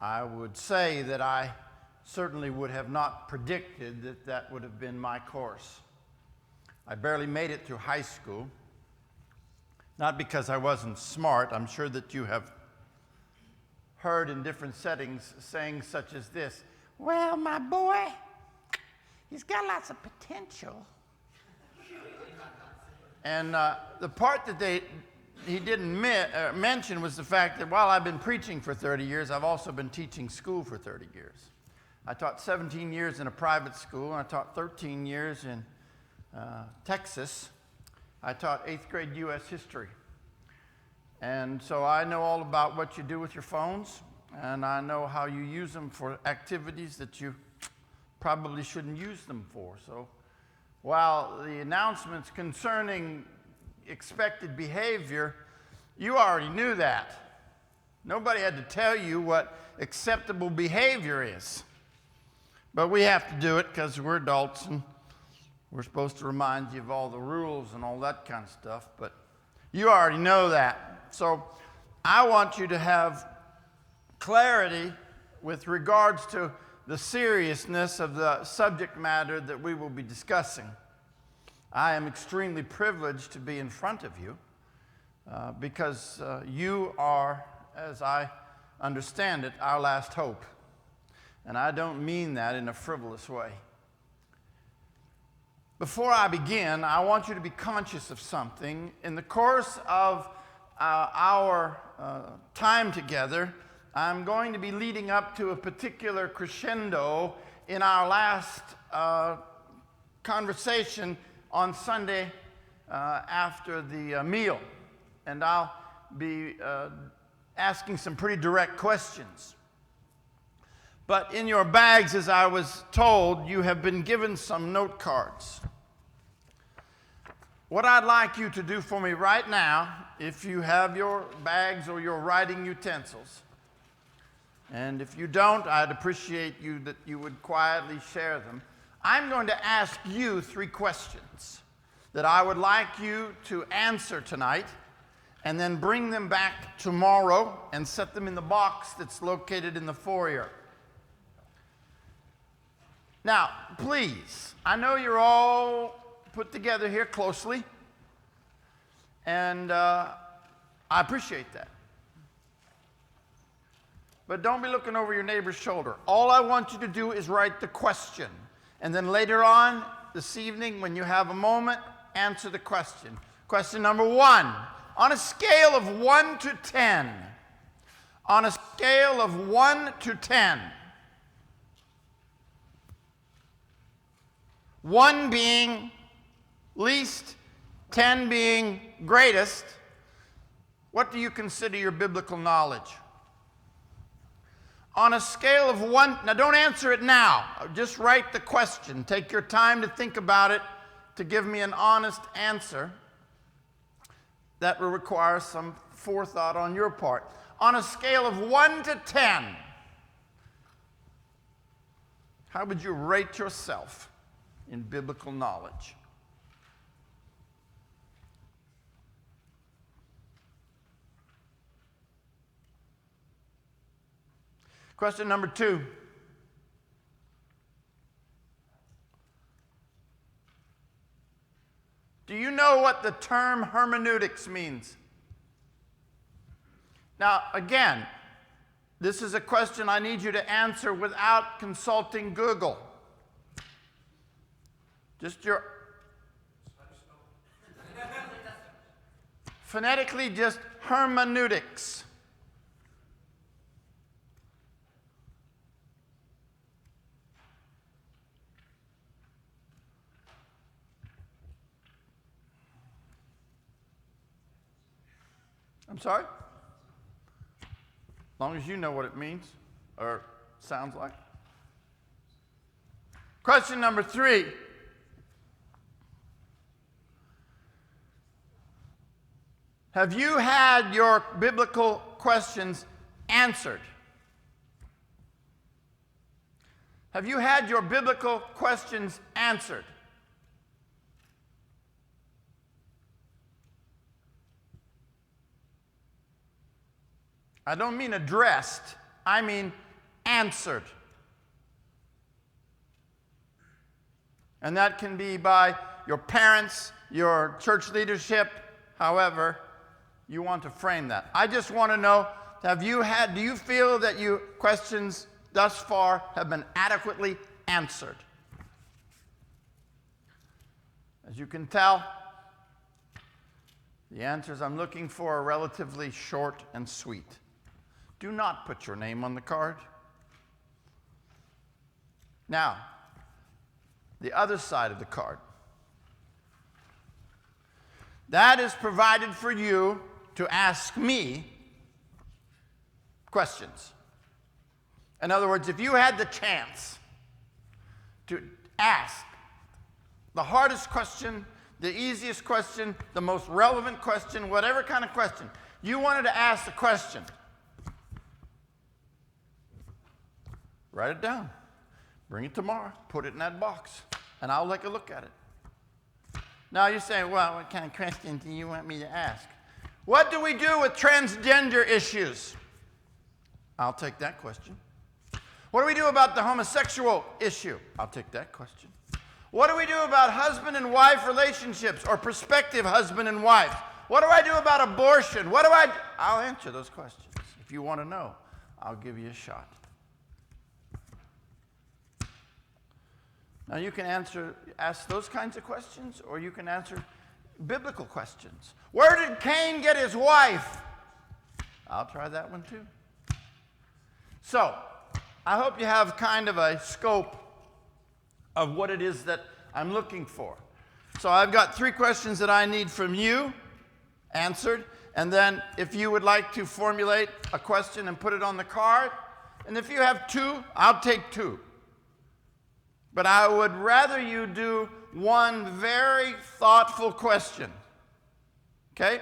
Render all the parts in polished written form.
I would say that I certainly would have not predicted that that would have been my course. I barely made it through high school, not because I wasn't smart. I'm sure that you have heard in different settings sayings such as this: "Well, my boy, he's got lots of potential." And the part that he didn't mention was the fact that while I've been preaching for 30 years, I've also been teaching school for 30 years. I taught 17 years in a private school, and I taught 13 years in Texas. I taught 8th grade U.S. history. And so I know all about what you do with your phones, and I know how you use them for activities that you probably shouldn't use them for. So while the announcements concerning expected behavior, you already knew that. Nobody had to tell you what acceptable behavior is. But we have to do it because we're adults and we're supposed to remind you of all the rules and all that kind of stuff. But you already know that. So I want you to have clarity with regards to the seriousness of the subject matter that we will be discussing. I am extremely privileged to be in front of you because you are, as I understand it, our last hope. And I don't mean that in a frivolous way. Before I begin, I want you to be conscious of something. In the course of our time together, I'm going to be leading up to a particular crescendo in our last conversation on Sunday after the meal. And I'll be asking some pretty direct questions. But in your bags, as I was told, you have been given some note cards. What I'd like you to do for me right now, if you have your bags or your writing utensils, and if you don't, I'd appreciate you that you would quietly share them. I'm going to ask you 3 questions that I would like you to answer tonight, and then bring them back tomorrow and set them in the box that's located in the foyer. Now, please, I know you're all put together here closely, and I appreciate that. But don't be looking over your neighbor's shoulder. All I want you to do is write the question, and then later on this evening, when you have a moment, answer the question. Question number 1, on a scale of 1 to 10, on a scale of 1 to 10, 1 being least, 10 being greatest, what do you consider your biblical knowledge? On a scale of 1, now don't answer it now, just write the question. Take your time to think about it, to give me an honest answer. That will require some forethought on your part. On a scale of 1 to 10, how would you rate yourself in biblical knowledge? Question number 2. Do you know what the term hermeneutics means? Now, again, this is a question I need you to answer without consulting Google. Just your... Phonetically, just hermeneutics. I'm sorry? As long as you know what it means, or sounds like. Question number 3. Have you had your biblical questions answered? Have you had your biblical questions answered? I don't mean addressed. I mean answered. And that can be by your parents, your church leadership, however you want to frame that. I just want to know, do you feel that your questions thus far have been adequately answered? As you can tell, the answers I'm looking for are relatively short and sweet. Do not put your name on the card. Now, the other side of the card. That is provided for you to ask me questions. In other words, if you had the chance to ask the hardest question, the easiest question, the most relevant question, whatever kind of question, you wanted to ask the question, write it down. Bring it tomorrow. Put it in that box, and I'll take a look at it. Now you're saying, well, what kind of question do you want me to ask? What do we do with transgender issues? I'll take that question. What do we do about the homosexual issue? I'll take that question. What do we do about husband and wife relationships or prospective husband and wife? What do I do about abortion? I'll answer those questions. If you want to know, I'll give you a shot. Now you can ask those kinds of questions, or you can answer biblical questions. Where did Cain get his wife? I'll try that one too. So, I hope you have kind of a scope of what it is that I'm looking for. So I've got 3 questions that I need from you answered, and then if you would like to formulate a question and put it on the card, and if you have 2, I'll take 2. But I would rather you do one very thoughtful question. Okay?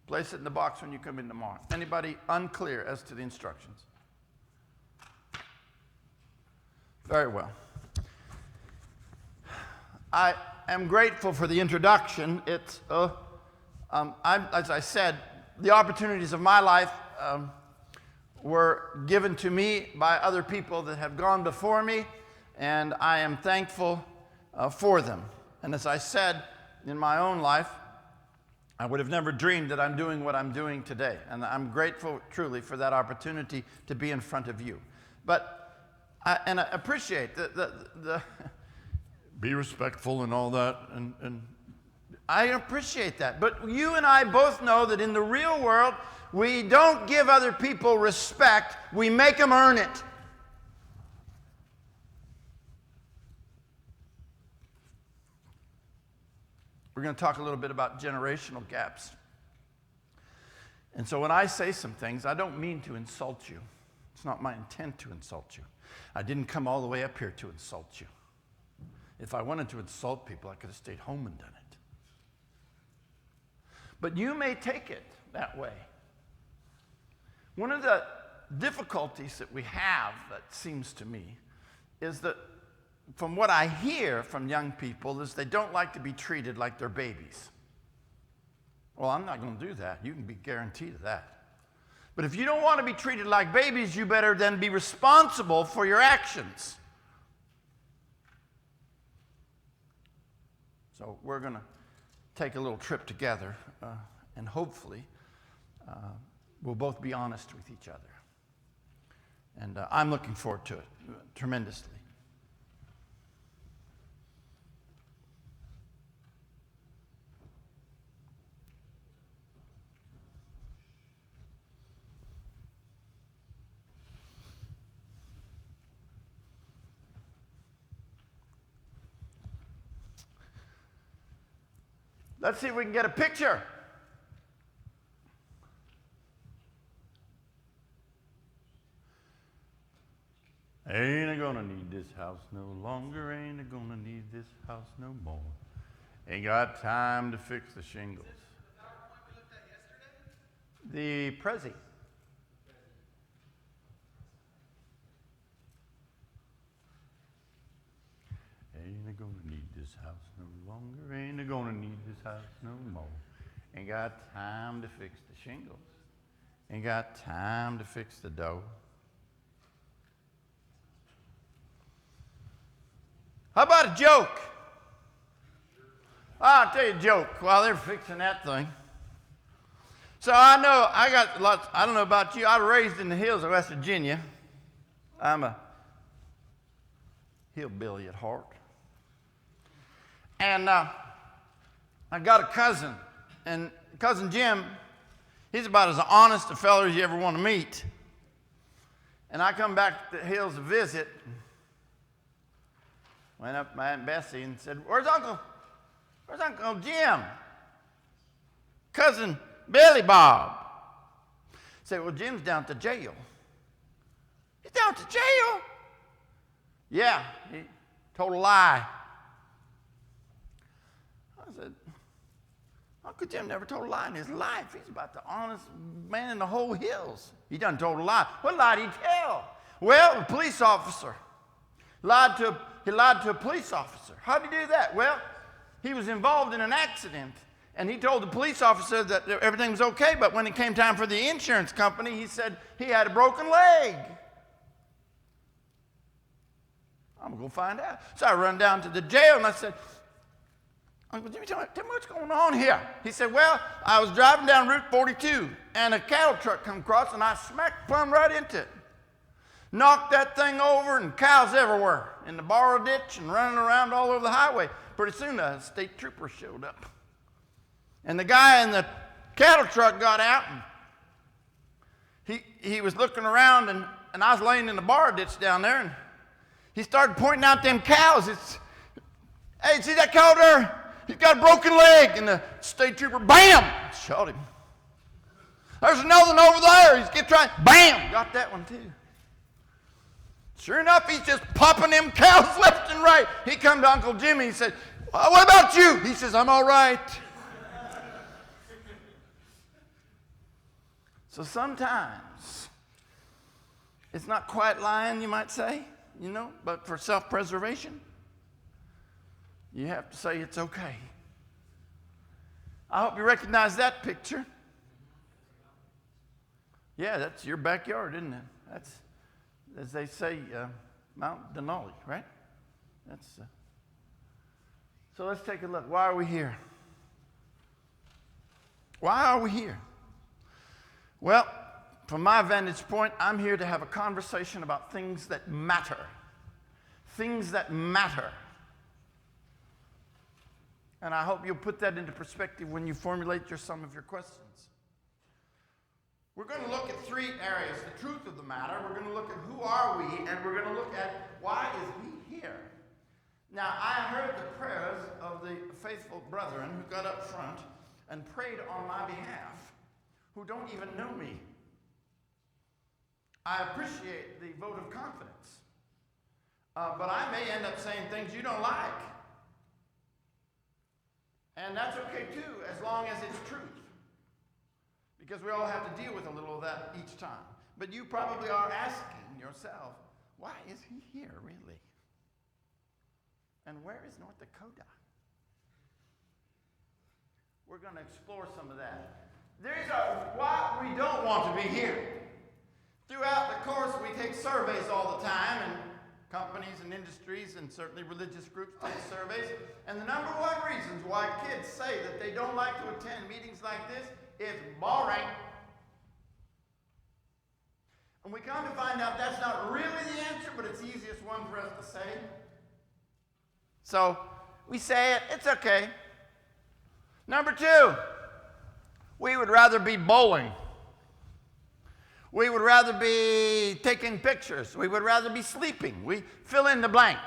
Place it in the box when you come in tomorrow. Anybody unclear as to the instructions? Very well. I am grateful for the introduction. It's, as I said, the opportunities of my life were given to me by other people that have gone before me, and I am thankful for them. And as I said, in my own life, I would have never dreamed that I'm doing what I'm doing today. And I'm grateful, truly, for that opportunity to be in front of you. But I appreciate the be respectful and all that, and I appreciate that. But you and I both know that in the real world, we don't give other people respect, we make them earn it. We're going to talk a little bit about generational gaps. And so when I say some things, I don't mean to insult you. It's not my intent to insult you. I didn't come all the way up here to insult you. If I wanted to insult people, I could have stayed home and done it. But you may take it that way. One of the difficulties that we have, that seems to me, is that from what I hear from young people is they don't like to be treated like they're babies. Well, I'm not going to do that. You can be guaranteed of that. But if you don't want to be treated like babies, you better then be responsible for your actions. So we're going to take a little trip together, and hopefully we'll both be honest with each other. And I'm looking forward to it tremendously. Let's see if we can get a picture. Ain't I gonna need this house no longer, ain't I gonna need this house no more. Ain't got time to fix the shingles. Is this the PowerPoint we looked at yesterday? The Prezi. Ain't I gonna need this house no longer, ain't I gonna need this house no more. Ain't got time to fix the shingles. Ain't got time to fix the dough. How about a joke? I'll tell you a joke while they're fixing that thing. So I know I got lots, I don't know about you, I was raised in the hills of West Virginia. I'm a hillbilly at heart. And I got a cousin, and Cousin Jim, he's about as honest a fellow as you ever want to meet. And I come back to the hills to visit. Went up to my Aunt Bessie and said, Where's Uncle Jim? Cousin Billy Bob. Said, well, Jim's down to jail. He's down to jail? Yeah, he told a lie. I said, Uncle Jim never told a lie in his life. He's about the honest man in the whole hills. He done told a lie. What lie did he tell? Well, a police officer. He lied to a police officer. How did he do that? Well, he was involved in an accident, and he told the police officer that everything was okay, but when it came time for the insurance company, he said he had a broken leg. I'm going to go find out. So I run down to the jail, and I said, Uncle Jimmy, tell me what's going on here. He said, well, I was driving down Route 42, and a cattle truck come across, and I smacked plumb right into it. Knocked that thing over, and cows everywhere in the borrow ditch and running around all over the highway. Pretty soon, a state trooper showed up. And the guy in the cattle truck got out, and he was looking around, and I was laying in the borrow ditch down there, and he started pointing out them cows. Hey, see that cow there? He's got a broken leg. And the state trooper, bam, shot him. There's another one over there. He's trying, bam, got that one too. Sure enough, he's just popping them cows left and right. He come to Uncle Jimmy and said, well, what about you? He says, I'm all right. So sometimes it's not quite lying, you might say, but for self-preservation, you have to say it's okay. I hope you recognize that picture. Yeah, that's your backyard, isn't it? That's, as they say, Mount Denali, right? So let's take a look. Why are we here? Why are we here? Well, from my vantage point, I'm here to have a conversation about things that matter. Things that matter. And I hope you'll put that into perspective when you formulate some of your questions. We're going to look at three areas. The truth of the matter, we're going to look at who are we, and we're going to look at why is he here. Now, I heard the prayers of the faithful brethren who got up front and prayed on my behalf, who don't even know me. I appreciate the vote of confidence, but I may end up saying things you don't like. And that's okay too, as long as it's truth. Because we all have to deal with a little of that each time. But you probably are asking yourself, why is he here, really? And where is North Dakota? We're going to explore some of that. These are why we don't want to be here. Throughout the course, we take surveys all the time, and companies and industries and certainly religious groups take surveys. And the number one reasons why kids say that they don't like to attend meetings like this is boring. And we come to find out that's not really the answer, but it's the easiest one for us to say. So we say it, it's okay. Number two, we would rather be bowling. We would rather be taking pictures. We would rather be sleeping. We fill in the blank.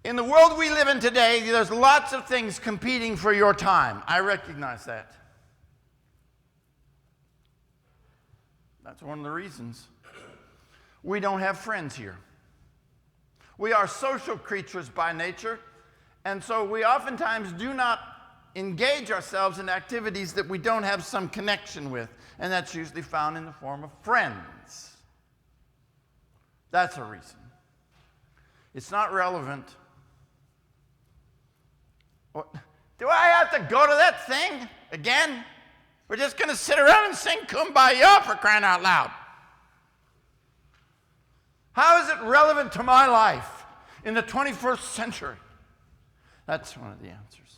In the world we live in today, there's lots of things competing for your time. I recognize that. That's one of the reasons we don't have friends here. We are social creatures by nature, and so we oftentimes do not engage ourselves in activities that we don't have some connection with, and that's usually found in the form of friends. That's a reason. It's not relevant. What? Do I have to go to that thing again? We're just going to sit around and sing Kumbaya for crying out loud. How is it relevant to my life in the 21st century? That's one of the answers.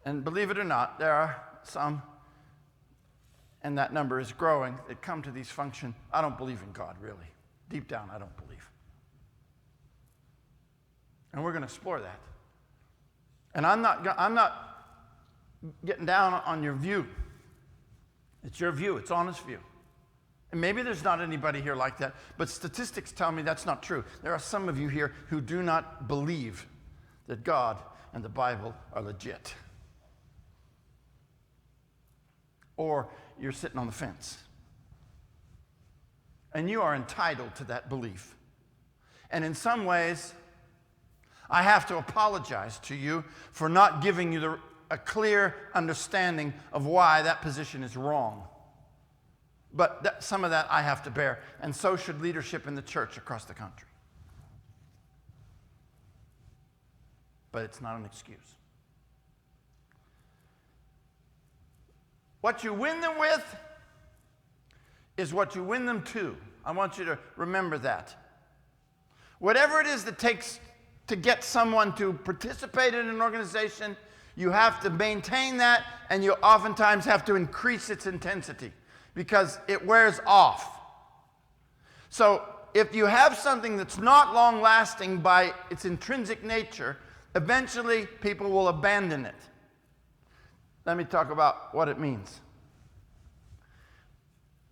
And believe it or not, there are some, and that number is growing, that come to these functions. I don't believe in God, really. Deep down, I don't believe. And we're going to explore that. And I'm not getting down on your view. It's your view. It's honest view. And maybe there's not anybody here like that, but statistics tell me that's not true. There are some of you here who do not believe that God and the Bible are legit. Or you're sitting on the fence. And you are entitled to that belief. And in some ways, I have to apologize to you for not giving you a clear understanding of why that position is wrong. But some of that I have to bear, and so should leadership in the church across the country. But it's not an excuse. What you win them with is what you win them to. I want you to remember that. Whatever it is that takes to get someone to participate in an organization, you have to maintain that, and you oftentimes have to increase its intensity because it wears off. So if you have something that's not long-lasting by its intrinsic nature, eventually people will abandon it. Let me talk about what it means.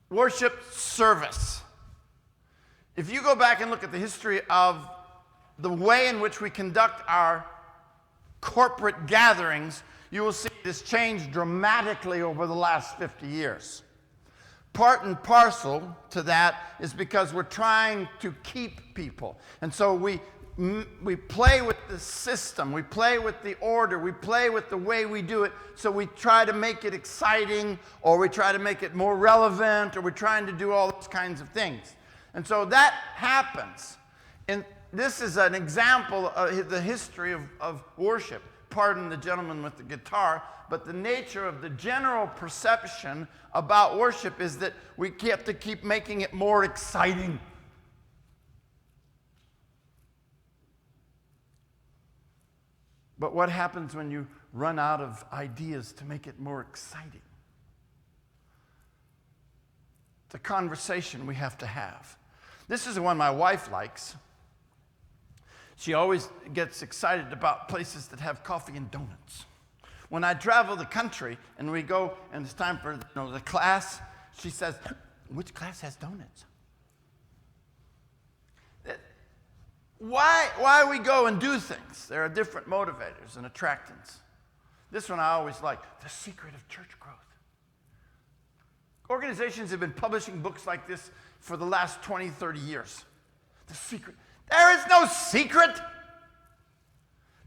Worship service. If you go back and look at the history of the way in which we conduct our corporate gatherings, you will see this change dramatically over the last 50 years. Part and parcel to that is because we're trying to keep people. And so we play with the system, we play with the order, we play with the way we do it, so we try to make it exciting, or we try to make it more relevant, or we're trying to do all those kinds of things. And so that happens. And this is an example of the history of worship. Pardon the gentleman with the guitar, but the nature of the general perception about worship is that we have to keep making it more exciting. But what happens when you run out of ideas to make it more exciting? It's a conversation we have to have. This is the one my wife likes. She always gets excited about places that have coffee and donuts. When I travel the country and we go and it's time for the class, she says, "Which class has donuts?" Why we go and do things? There are different motivators and attractants. This one I always like, the secret of church growth. Organizations have been publishing books like this for the last 20, 30 years. The secret. There is no secret.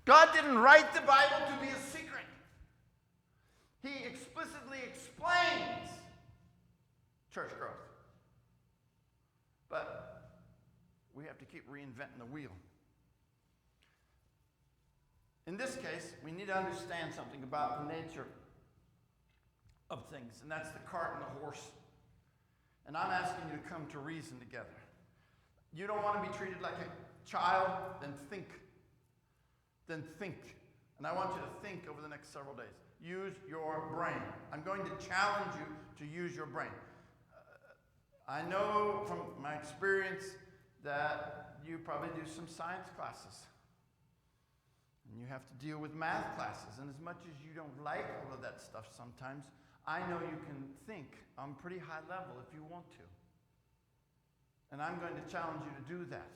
God didn't write the Bible to be a secret. He explicitly explains church growth. But we have to keep reinventing the wheel. In this case, we need to understand something about the nature of things, and that's the cart and the horse. And I'm asking you to come to reason together. You don't want to be treated like a child, then think. Then think. And I want you to think over the next several days. Use your brain. I'm going to challenge you to use your brain. I know from my experience that you probably do some science classes. And you have to deal with math classes. And as much as you don't like all of that stuff sometimes, I know you can think on pretty high level if you want to. And I'm going to challenge you to do that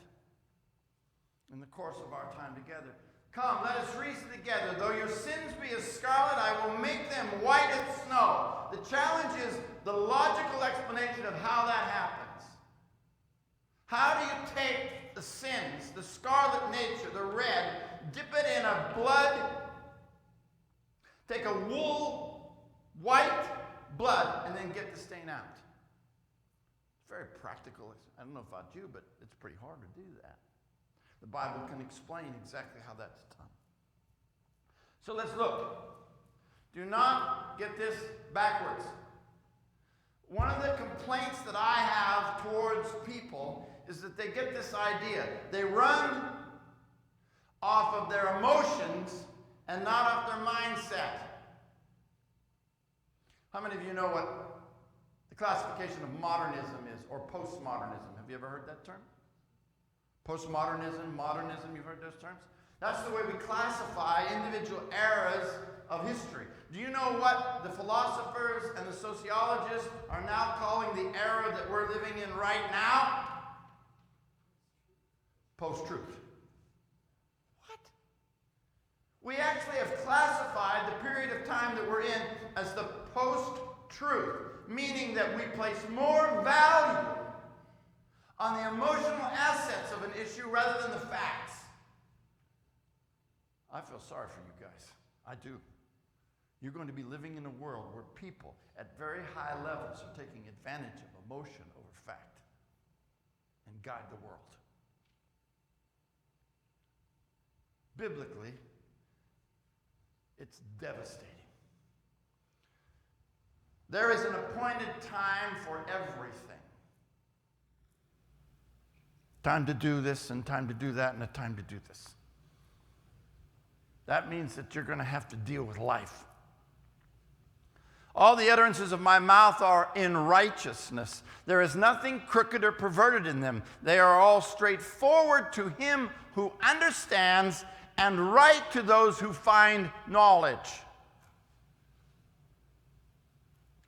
in the course of our time together. Come, let us reason together. Though your sins be as scarlet, I will make them white as snow. The challenge is the logical explanation of how that happens. How do you take the sins, the scarlet nature, the red, dip it in a blood, take a wool, white blood, and then get the stain out? It's very practical. I don't know about you, but it's pretty hard to do that. The Bible can explain exactly how that's done. So let's look. Do not get this backwards. One of the complaints that I have towards people is that they get this idea. They run off of their emotions and not off their mindset. How many of you know what the classification of modernism is, or postmodernism? Have you ever heard that term? Postmodernism, modernism, you've heard those terms? That's the way we classify individual eras of history. Do you know what the philosophers and the sociologists are now calling the era that we're living in right now? Post-truth. What? We actually have classified the period of time that we're in as the post-truth, meaning that we place more value on the emotional assets of an issue rather than the facts. I feel sorry for you guys. I do. You're going to be living in a world where people at very high levels are taking advantage of emotion over fact and guide the world. Biblically, it's devastating. There is an appointed time for everything. Time to do this and time to do that and a time to do this. That means that you're going to have to deal with life. All the utterances of my mouth are in righteousness. There is nothing crooked or perverted in them. They are all straightforward to him who understands and right to those who find knowledge.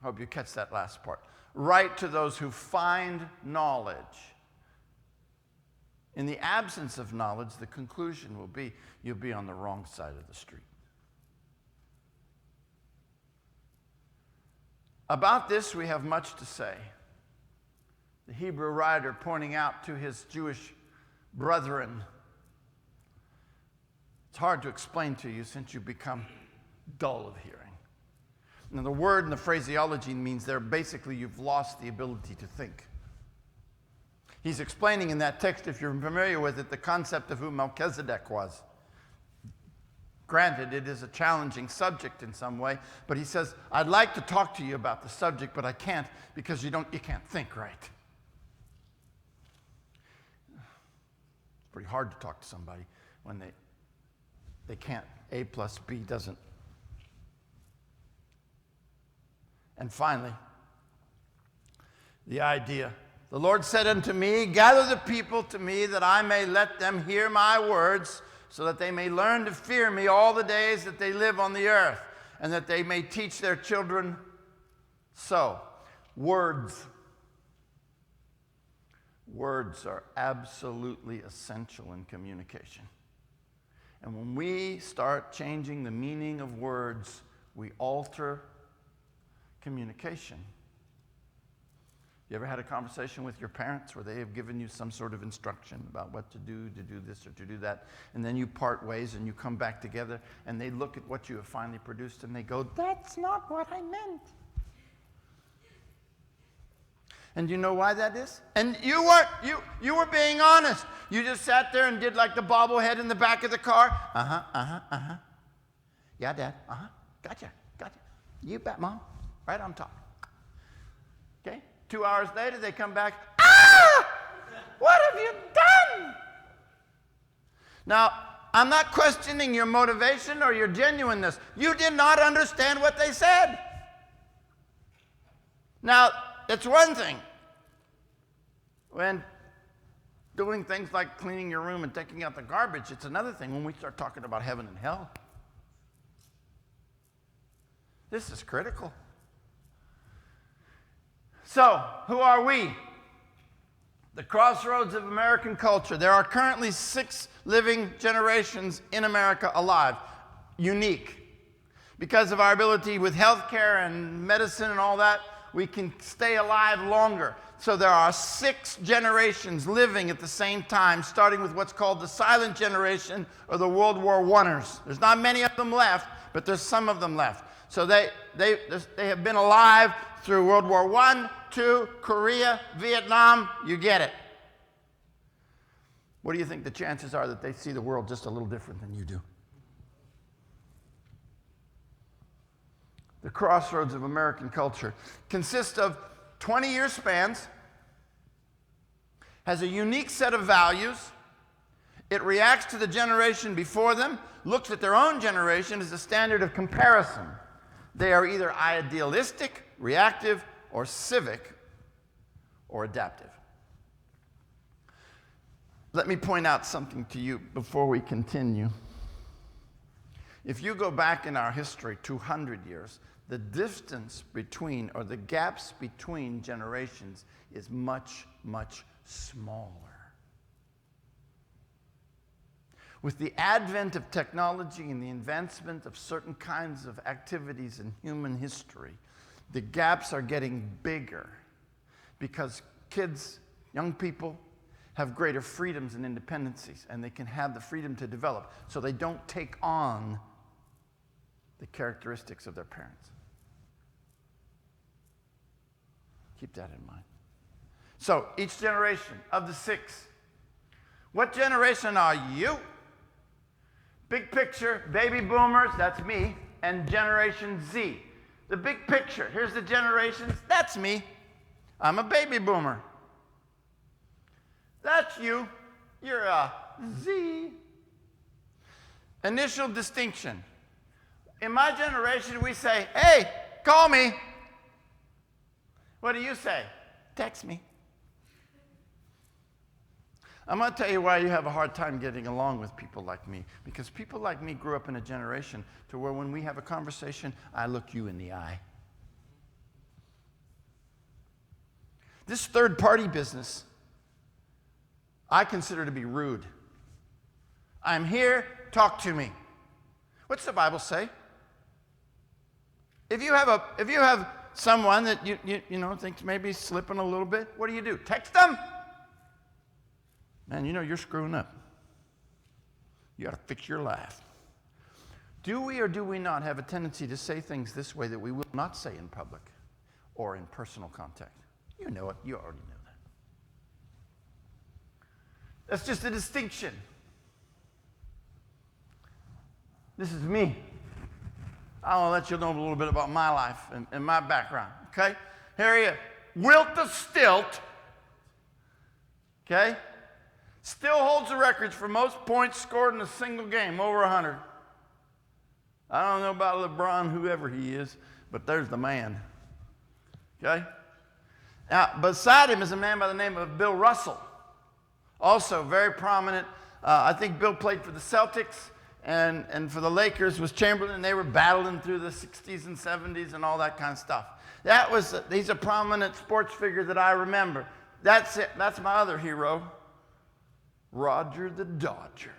I hope you catch that last part. Right to those who find knowledge. In the absence of knowledge, the conclusion will be you'll be on the wrong side of the street. About this, we have much to say. The Hebrew writer pointing out to his Jewish brethren. It's hard to explain to you since you become dull of hearing. Now, the word and the phraseology means there basically you've lost the ability to think. He's explaining in that text, if you're familiar with it, the concept of who Melchizedek was. Granted, it is a challenging subject in some way, but he says, I'd like to talk to you about the subject, but I can't because you can't think right. It's pretty hard to talk to somebody when they can't. A plus B doesn't. And finally, the idea. The Lord said unto me, gather the people to me that I may let them hear my words, so that they may learn to fear me all the days that they live on the earth, and that they may teach their children so. Words. Words are absolutely essential in communication. And when we start changing the meaning of words, we alter communication. You ever had a conversation with your parents where they have given you some sort of instruction about what to do this or to do that, and then you part ways and you come back together and they look at what you have finally produced and they go, that's not what I meant. And you know why that is? And you were being honest. You just sat there and did like the bobblehead in the back of the car. Yeah, Dad. Gotcha. You bet, Mom. Right on top. Okay? 2 hours later, they come back, what have you done? Now, I'm not questioning your motivation or your genuineness. You did not understand what they said. Now, it's one thing when doing things like cleaning your room and taking out the garbage. It's another thing when we start talking about heaven and hell. This is critical. So, who are we? The crossroads of American culture. There are currently 6 living generations in America alive. Unique. Because of our ability with healthcare and medicine and all that, we can stay alive longer. So there are 6 generations living at the same time, starting with what's called the silent generation or the World War Iers. There's not many of them left, but there's some of them left. So they have been alive through World War I, II, Korea, Vietnam, you get it. What do you think the chances are that they see the world just a little different than you do? The crossroads of American culture consist of 20-year spans, has a unique set of values. It reacts to the generation before them, looks at their own generation as a standard of comparison. They are either idealistic, reactive, or civic, or adaptive. Let me point out something to you before we continue. If you go back in our history 200 years, the distance between, or the gaps between generations is much, much smaller. With the advent of technology and the advancement of certain kinds of activities in human history, the gaps are getting bigger because kids, young people, have greater freedoms and independencies, and they can have the freedom to develop, so they don't take on the characteristics of their parents. Keep that in mind. So, each generation of the 6, what generation are you? Big picture, baby boomers, that's me, and Generation Z. The big picture, here's the generations, that's me. I'm a baby boomer. That's you. You're a Z. Initial distinction. In my generation, we say, hey, call me. What do you say? Text me. I'm going to tell you why you have a hard time getting along with people like me. Because people like me grew up in a generation to where when we have a conversation, I look you in the eye. This third-party business, I consider to be rude. I'm here, talk to me. What's the Bible say? If you have someone that you know thinks maybe slipping a little bit, what do? Text them? Man, you know you're screwing up. You got to fix your life. Do we or do we not have a tendency to say things this way that we will not say in public or in personal contact? You know it. You already know that. That's just a distinction. This is me. I want to let you know a little bit about my life and my background, okay? Here he is. Wilt the Stilt, okay? Still holds the records for most points scored in a single game, over 100. I don't know about LeBron, whoever he is, but there's the man, okay? Now, beside him is a man by the name of Bill Russell. Also very prominent. I think Bill played for the Celtics and for the Lakers was Chamberlain. They were battling through the 60s and 70s and all that kind of stuff. He's a prominent sports figure that I remember. That's it. That's my other hero, Roger the Dodger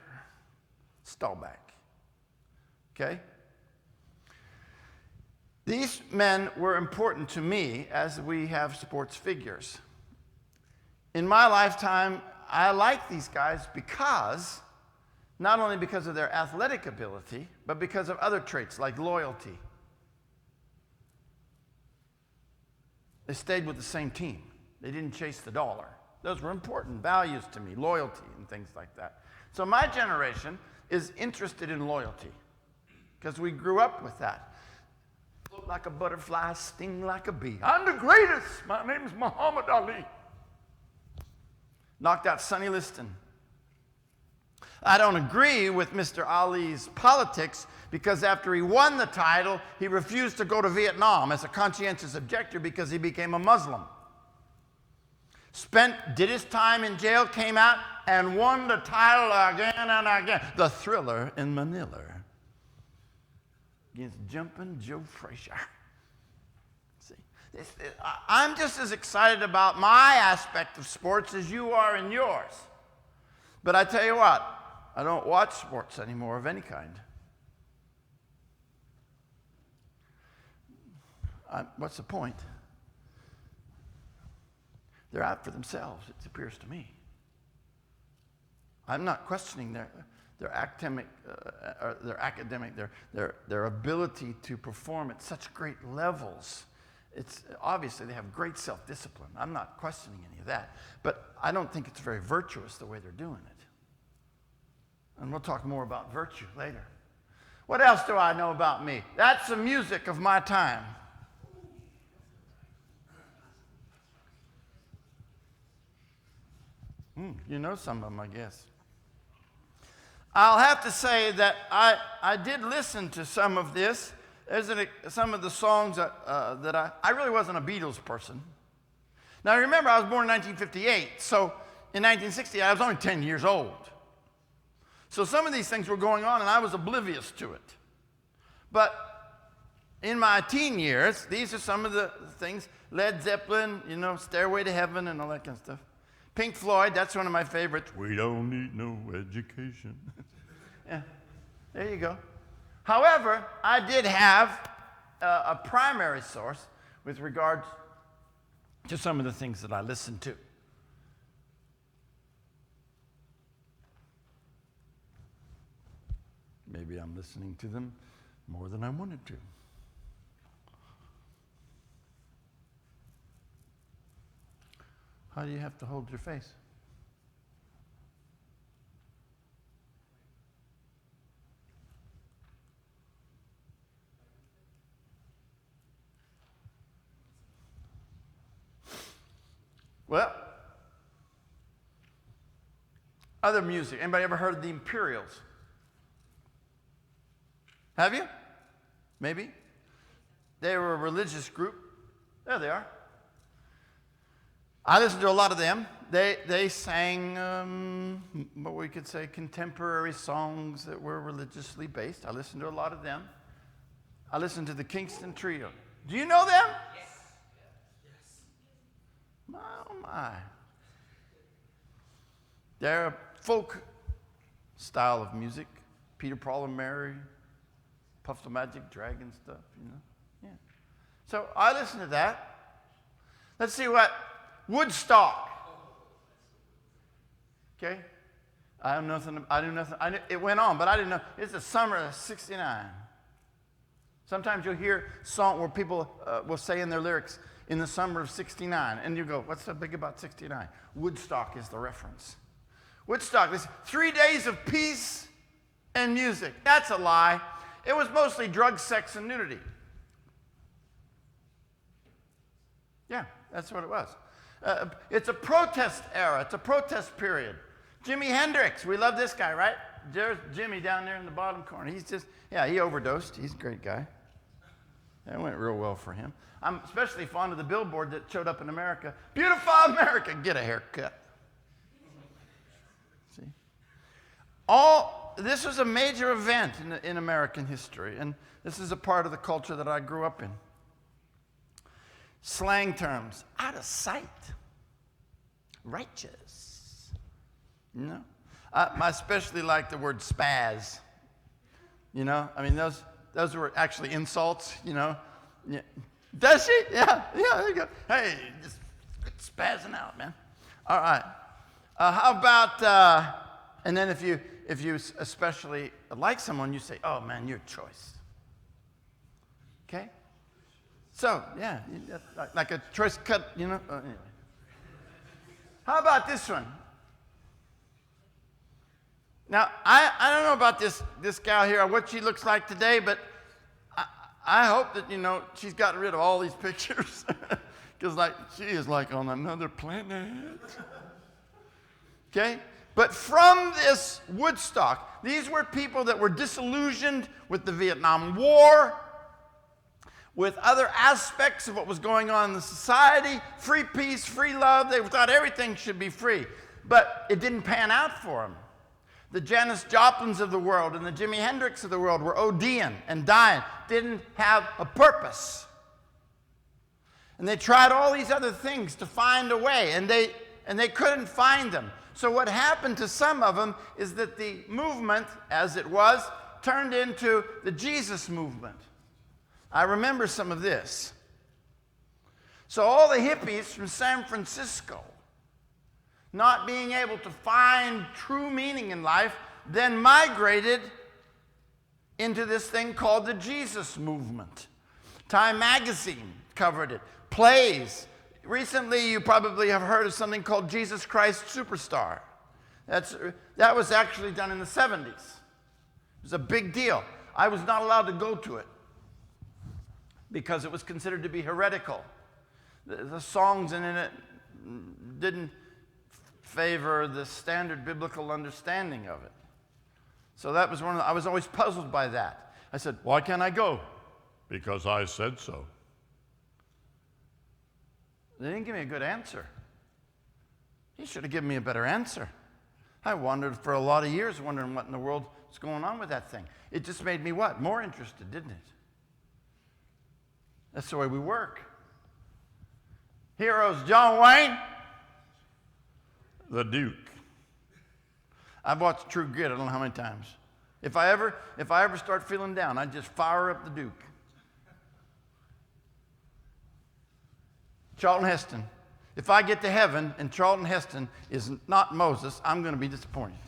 Staubach. Okay? These men were important to me as we have sports figures. In my lifetime, I like these guys because, not only because of their athletic ability, but because of other traits like loyalty. They stayed with the same team. They didn't chase the dollar. Those were important values to me, loyalty and things like that. So my generation is interested in loyalty because we grew up with that. Float like a butterfly, sting like a bee. I'm the greatest. My name is Muhammad Ali. Knocked out Sonny Liston. I don't agree with Mr. Ali's politics because after he won the title, he refused to go to Vietnam as a conscientious objector because he became a Muslim. Did his time in jail, came out, and won the title again and again. The Thriller in Manila against Jumpin' Joe Frazier. See, I'm just as excited about my aspect of sports as you are in yours. But I tell you what, I don't watch sports anymore of any kind. What's the point? They're out for themselves, it appears to me. I'm not questioning their academic, their ability to perform at such great levels. It's obviously they have great self-discipline. I'm not questioning any of that, but I don't think it's very virtuous the way they're doing it. And we'll talk more about virtue later. What else do I know about me? That's the music of my time. You know some of them, I guess. I'll have to say that I did listen to some of this. There's some of the songs that I really wasn't a Beatles person. Now remember, I was born in 1958, so in 1960 I was only 10 years old. So some of these things were going on and I was oblivious to it. But in my teen years, these are some of the things. Led Zeppelin, Stairway to Heaven and all that kind of stuff. Pink Floyd, that's one of my favorites. We don't need no education. Yeah, there you go. However, I did have a primary source with regards to some of the things that I listened to. Maybe I'm listening to them more than I wanted to. How do you have to hold your face? Well, other music. Anybody ever heard of the Imperials? Have you? Maybe? They were a religious group. There they are. I listened to a lot of them. They sang, what we could say, contemporary songs that were religiously based. I listened to a lot of them. I listened to the Kingston Trio. Do you know them? Yes. My, oh my. They're a folk style of music. Peter, Paul, and Mary, Puff the Magic Dragon stuff, Yeah. So I listened to that. Let's see what Woodstock. Okay? I knew nothing. It went on, but I didn't know. It's the summer of '69. Sometimes you'll hear a song where people will say in their lyrics, in the summer of '69. And you go, what's so big about '69? Woodstock is the reference. Woodstock, this 3 days of peace and music. That's a lie. It was mostly drugs, sex, and nudity. Yeah, that's what it was. It's a protest era. It's a protest period. Jimi Hendrix, we love this guy, right? There's Jimmy down there in the bottom corner. He overdosed. He's a great guy. That went real well for him. I'm especially fond of the billboard that showed up in America. Beautiful America, get a haircut. See? This was a major event in American history, and this is a part of the culture that I grew up in. Slang terms, out of sight, righteous. I especially like the word spaz. Those were actually insults, Yeah. Does she? Yeah, there you go. Hey, just spazzing out, man. All right. How about, and then if you especially like someone, you say, oh man, your choice. Okay? So, yeah, like a choice cut, Anyway. How about this one? Now, I don't know about this gal here, or what she looks like today, but I hope that, she's gotten rid of all these pictures. Because, she is like on another planet. Okay? But from this Woodstock, these were people that were disillusioned with the Vietnam War, with other aspects of what was going on in the society, free peace, free love. They thought everything should be free. But it didn't pan out for them. The Janis Joplins of the world and the Jimi Hendrix of the world were ODing and dying, didn't have a purpose. And they tried all these other things to find a way, and they couldn't find them. So what happened to some of them is that the movement, as it was, turned into the Jesus movement. I remember some of this. So all the hippies from San Francisco, not being able to find true meaning in life, then migrated into this thing called the Jesus movement. Time magazine covered it. Plays. Recently, you probably have heard of something called Jesus Christ Superstar. That was actually done in the 70s. It was a big deal. I was not allowed to go to it because it was considered to be heretical. The songs in it didn't favor the standard biblical understanding of it. So that was I was always puzzled by that. I said, why can't I go? Because I said so. They didn't give me a good answer. He should have given me a better answer. I wondered for a lot of years, wondering what in the world was going on with that thing. It just made me what? More interested, didn't it? That's the way we work. Heroes, John Wayne. The Duke. I've watched True Grit I don't know how many times. If I ever start feeling down, I just fire up the Duke. Charlton Heston. If I get to heaven and Charlton Heston is not Moses, I'm going to be disappointed.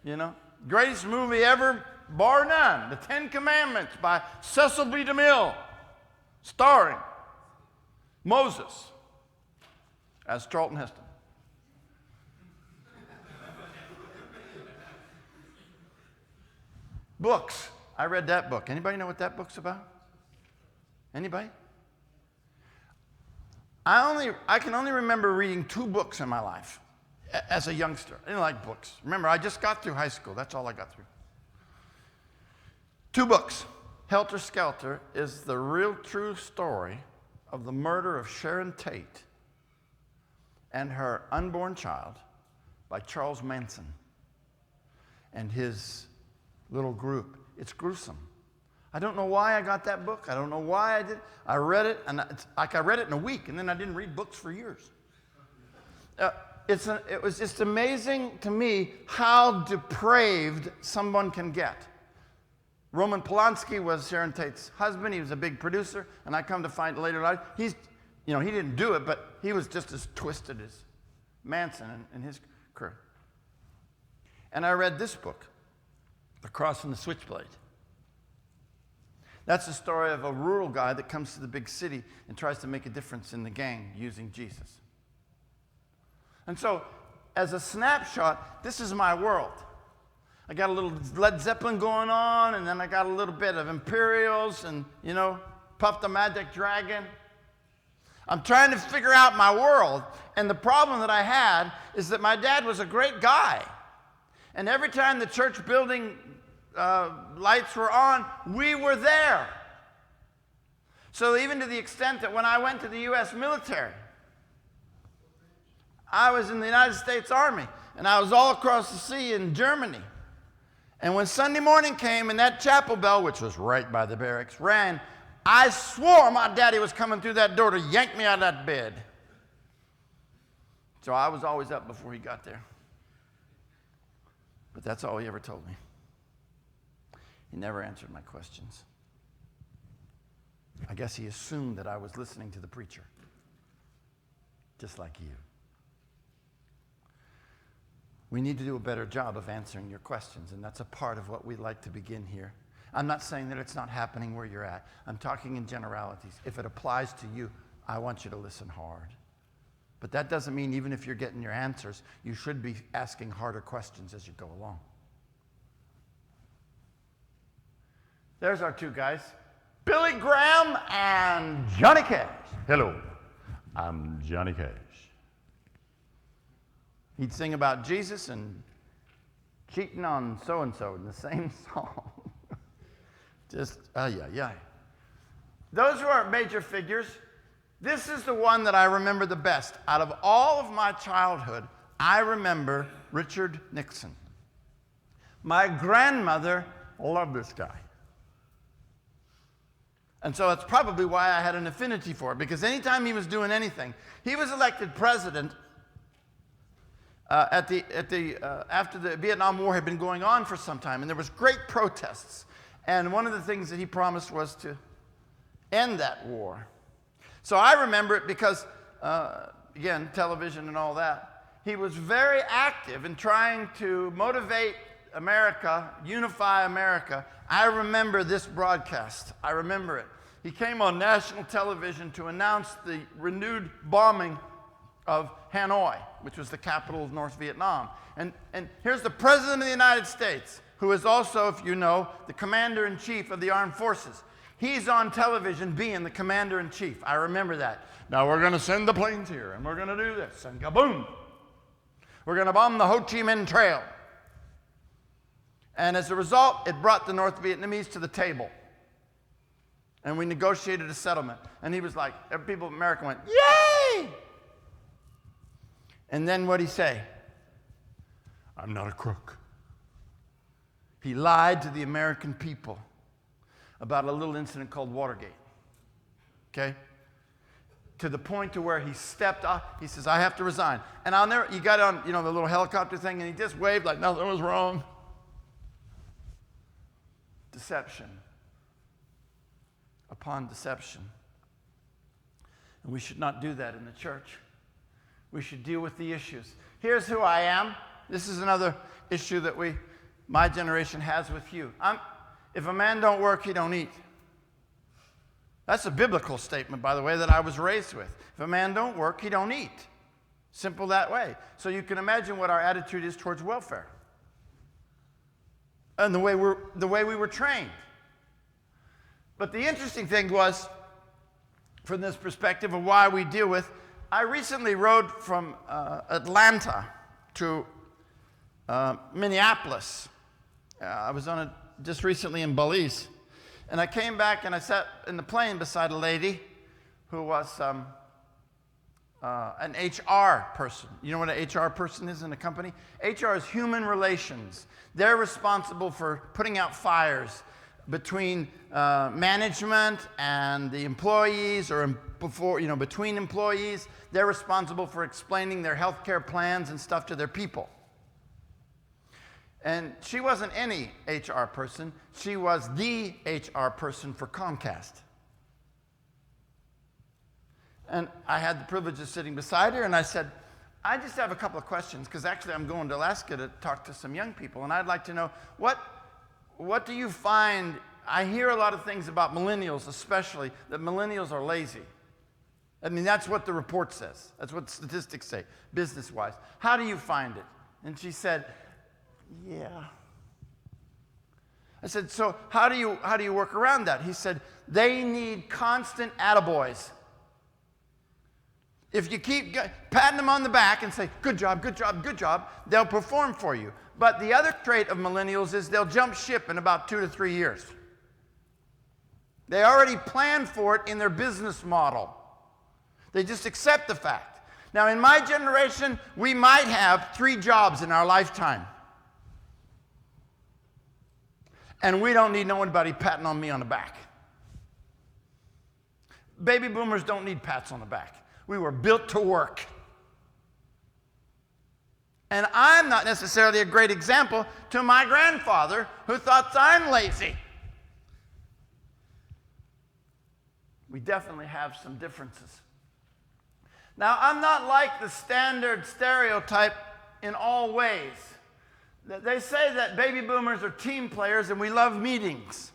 You know? Greatest movie ever, bar none. The Ten Commandments by Cecil B. DeMille, starring Moses as Charlton Heston. Books. I read that book. Anybody know what that book's about? Anybody? I can only remember reading 2 books in my life as a youngster. I didn't like books. Remember, I just got through high school. That's all I got through. 2 books. Helter Skelter is the real true story of the murder of Sharon Tate and her unborn child by Charles Manson and his little group. It's gruesome. I don't know why I got that book. I don't know why I did. I read it, and it's like I read it in a week, and then I didn't read books for years. It was just amazing to me how depraved someone can get. Roman Polanski was Sharon Tate's husband. He was a big producer, and I come to find later in life, he didn't do it, but he was just as twisted as Manson and his crew. And I read this book, The Cross and the Switchblade. That's the story of a rural guy that comes to the big city and tries to make a difference in the gang using Jesus. And so, as a snapshot, this is my world. I got a little Led Zeppelin going on, and then I got a little bit of Imperials and, Puff the Magic Dragon. I'm trying to figure out my world, and the problem that I had is that my dad was a great guy. And every time the church building lights were on, we were there. So even to the extent that when I went to the U.S. military, I was in the United States Army, and I was all across the sea in Germany. And when Sunday morning came and that chapel bell, which was right by the barracks, rang, I swore my daddy was coming through that door to yank me out of that bed. So I was always up before he got there. But that's all he ever told me. He never answered my questions. I guess he assumed that I was listening to the preacher, just like you. We need to do a better job of answering your questions, and that's a part of what we'd like to begin here. I'm not saying that it's not happening where you're at. I'm talking in generalities. If it applies to you, I want you to listen hard. But that doesn't mean even if you're getting your answers, you should be asking harder questions as you go along. There's our 2 guys, Billy Graham and Johnny Cash. Hello, I'm Johnny Cash. He'd sing about Jesus and cheating on so-and-so in the same song. Just, yeah. Those who are major figures, this is the one that I remember the best. Out of all of my childhood, I remember Richard Nixon. My grandmother loved this guy. And so that's probably why I had an affinity for it, because anytime he was doing anything, he was elected president after the Vietnam War had been going on for some time, and there was great protests. And one of the things that he promised was to end that war. So I remember it because, again, television and all that, he was very active in trying to motivate America, unify America. I remember this broadcast. I remember it. He came on national television to announce the renewed bombing of Hanoi, which was the capital of North Vietnam. And here's the President of the United States, who is also, if you know, the Commander-in-Chief of the Armed Forces. He's on television being the commander-in-chief. I remember that. Now we're going to send the planes here, and we're going to do this, and kaboom! We're going to bomb the Ho Chi Minh Trail. And as a result, it brought the North Vietnamese to the table. And we negotiated a settlement. And he was like, people in America went, yay! And then what'd he say? I'm not a crook. He lied to the American people about a little incident called Watergate. Okay? To the point to where he stepped off. He says, I have to resign. And I'll never, he got on, the little helicopter thing, and he just waved like nothing was wrong. Deception upon deception. And we should not do that in the church. We should deal with the issues. Here's who I am. This is another issue that my generation has with you. If a man don't work, he don't eat. That's a biblical statement, by the way, that I was raised with. If a man don't work, he don't eat. Simple that way. So you can imagine what our attitude is towards welfare. And the way we were trained. But the interesting thing was, from this perspective of why we deal with, I recently rode from Atlanta to Minneapolis. I was just recently in Belize. And I came back and I sat in the plane beside a lady who was an HR person. You know what an HR person is in a company? HR is human relations. They're responsible for putting out fires between management and the employees, or between employees. They're responsible for explaining their health care plans and stuff to their people. And she wasn't any HR person. She was the HR person for Comcast. And I had the privilege of sitting beside her, and I said, I just have a couple of questions, because actually I'm going to Alaska to talk to some young people, and I'd like to know, what do you find? I hear a lot of things about millennials, especially, that millennials are lazy. I mean, that's what the report says. That's what statistics say, business-wise. How do you find it? And she said, yeah. I said, so how do you work around that? He said, they need constant attaboys. If you keep patting them on the back and say, good job, good job, good job, they'll perform for you. But the other trait of millennials is they'll jump ship in about 2 to 3 years. They already plan for it in their business model. They just accept the fact. Now, in my generation, we might have 3 jobs in our lifetime. And we don't need nobody patting on me on the back. Baby boomers don't need pats on the back. We were built to work. And I'm not necessarily a great example to my grandfather, who thought I'm lazy. We definitely have some differences. Now, I'm not like the standard stereotype in all ways. They say that baby boomers are team players and we love meetings.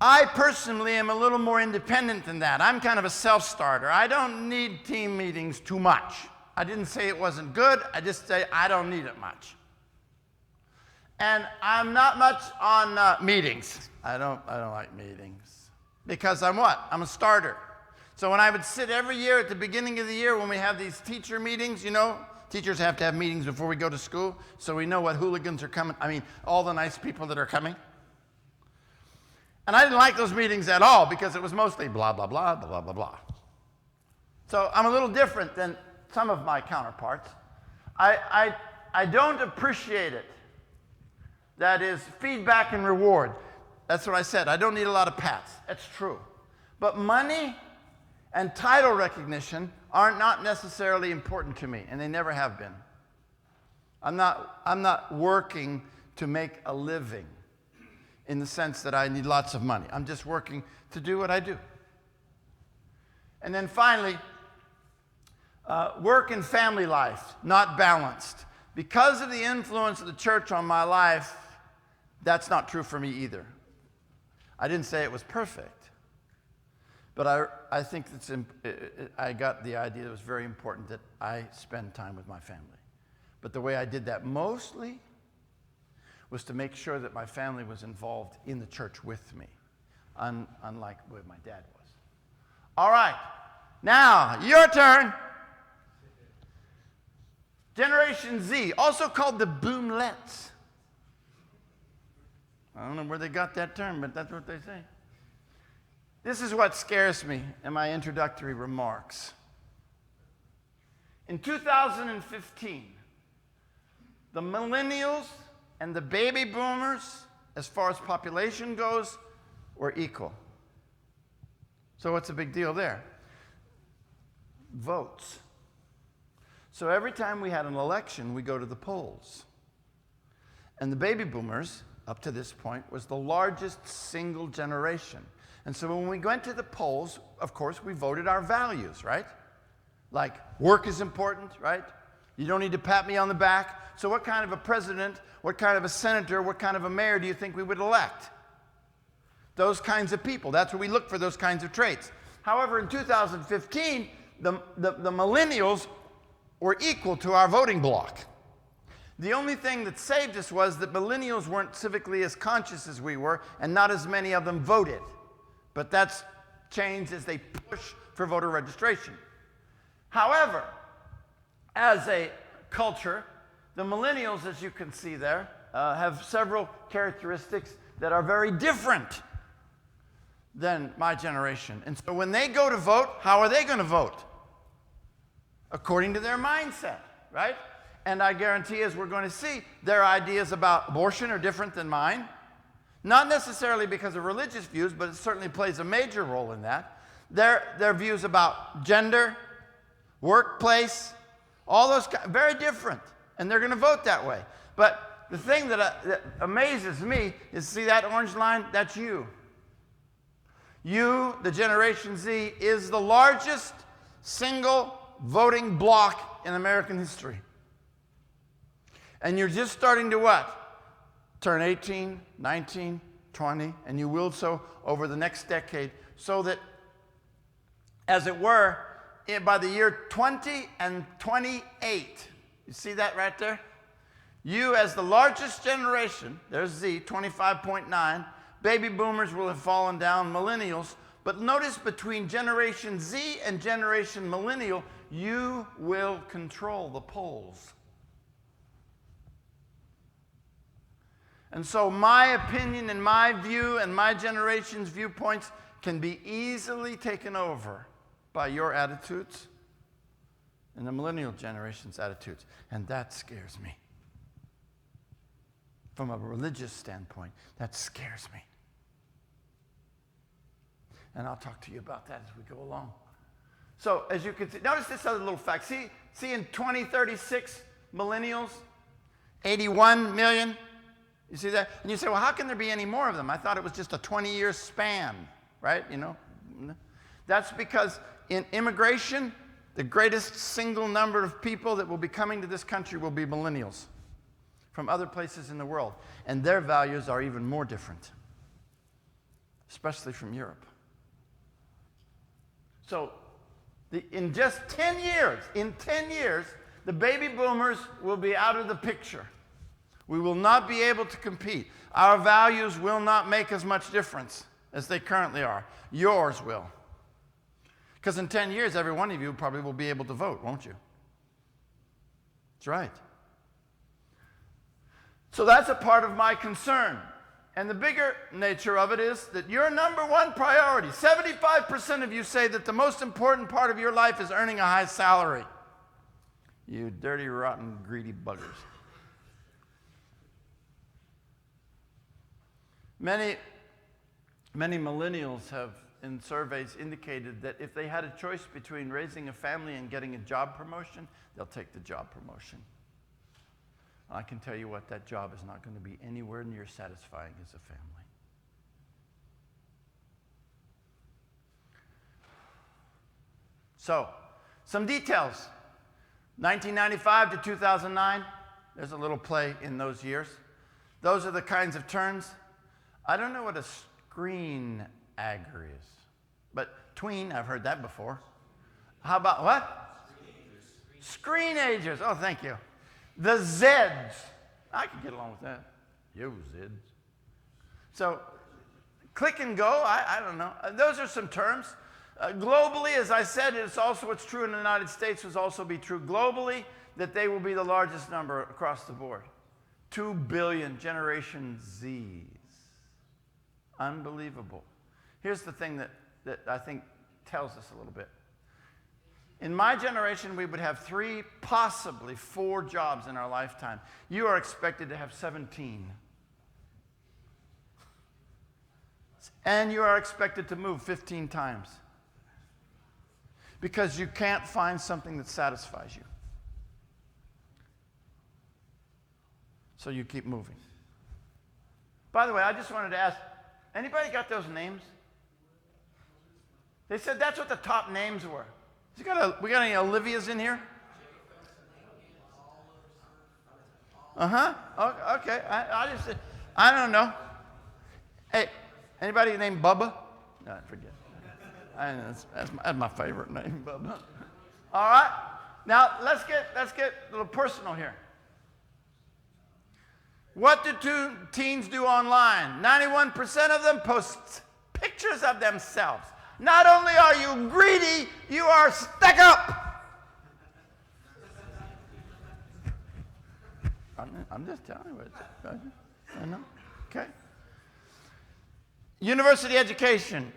I personally am a little more independent than that. I'm kind of a self-starter. I don't need team meetings too much. I didn't say it wasn't good. I just say I don't need it much. And I'm not much on meetings. I don't like meetings. Because I'm what? I'm a starter. So when I would sit every year at the beginning of the year when we have these teacher meetings, teachers have to have meetings before we go to school, so we know what hooligans are coming. I mean, all the nice people that are coming. And I didn't like those meetings at all, because it was mostly blah, blah, blah, blah, blah, blah. So I'm a little different than some of my counterparts. I don't appreciate it. That is feedback and reward. That's what I said. I don't need a lot of pats. That's true. But money and title recognition are not necessarily important to me, and they never have been. I'm not working to make a living in the sense that I need lots of money. I'm just working to do what I do. And then finally, work and family life, not balanced. Because of the influence of the church on my life, that's not true for me either. I didn't say it was perfect, but I think I got the idea it was very important that I spend time with my family. But the way I did that mostly was to make sure that my family was involved in the church with me. unlike what my dad was. All right, now your turn. Generation Z, also called the boomlets. I don't know where they got that term, but that's what they say. This is what scares me in my introductory remarks. In 2015, the millennials and the baby boomers, as far as population goes, were equal. So what's the big deal there? Votes. So every time we had an election, we go to the polls. And the baby boomers, up to this point, was the largest single generation. And so when we went to the polls, of course, we voted our values, right? Like, work is important, right? You don't need to pat me on the back. So what kind of a president, what kind of a senator, what kind of a mayor do you think we would elect? Those kinds of people. That's where we look for those kinds of traits. However, in 2015, the millennials were equal to our voting bloc. The only thing that saved us was that millennials weren't civically as conscious as we were, and not as many of them voted. But that's changed as they push for voter registration. However, as a culture, the millennials, as you can see there, have several characteristics that are very different than my generation. And so when they go to vote, how are they going to vote? According to their mindset, right? And I guarantee, as we're going to see, their ideas about abortion are different than mine. Not necessarily because of religious views, but it certainly plays a major role in that. Their views about gender, workplace, all those, very different. And they're going to vote that way. But the thing that amazes me is, see that orange line? That's you. You, the Generation Z, is the largest single voting bloc in American history. And you're just starting to what? Turn 18, 19, 20, and you will so over the next decade, so that, as it were, by the year 20 and 28, you see that right there? You, as the largest generation, there's Z, 25.9, baby boomers will have fallen down, millennials, but notice between Generation Z and Generation Millennial, you will control the polls. And so my opinion and my view and my generation's viewpoints can be easily taken over by your attitudes and the millennial generation's attitudes. And that scares me. From a religious standpoint, that scares me. And I'll talk to you about that as we go along. So, as you can see, notice this other little fact. See in 2036, millennials, 81 million. You see that? And you say, well, how can there be any more of them? I thought it was just a 20-year span, right? You know? That's because in immigration, the greatest single number of people that will be coming to this country will be millennials from other places in the world. And their values are even more different, especially from Europe. So in just 10 years, the baby boomers will be out of the picture. We will not be able to compete. Our values will not make as much difference as they currently are. Yours will. Because in 10 years, every one of you probably will be able to vote, won't you? That's right. So that's a part of my concern. And the bigger nature of it is that your number one priority, 75% of you say that the most important part of your life is earning a high salary. You dirty, rotten, greedy buggers. Many millennials have, in surveys, indicated that if they had a choice between raising a family and getting a job promotion, they'll take the job promotion. I can tell you what, that job is not going to be anywhere near satisfying as a family. So, some details. 1995 to 2009, there's a little play in those years. Those are the kinds of terms. I don't know what a screen agger is, but tween, I've heard that before. How about what? Screenagers. Oh, thank you. The Zeds. I can get along with that. Yo, Zeds. So, Click and go, I don't know. Those are some terms. Globally, as I said, it's also what's true in the United States will also be true globally, that they will be the largest number across the board. 2 billion Generation Zs. Unbelievable. Here's the thing that I think tells us a little bit. In my generation, we would have 3, possibly 4 jobs in our lifetime. You are expected to have 17. And you are expected to move 15 times. Because you can't find something that satisfies you. So you keep moving. By the way, I just wanted to ask, anybody got those names? They said that's what the top names were. We got any Olivias in here? Oh, okay. I don't know. Hey, anybody named Bubba? No, forget. That's my favorite name, Bubba. All right. Now let's get a little personal here. What do teens do online? 91% of them post pictures of themselves. Not only are you greedy, you are stuck up. I'm just telling you what I know. Okay. University education.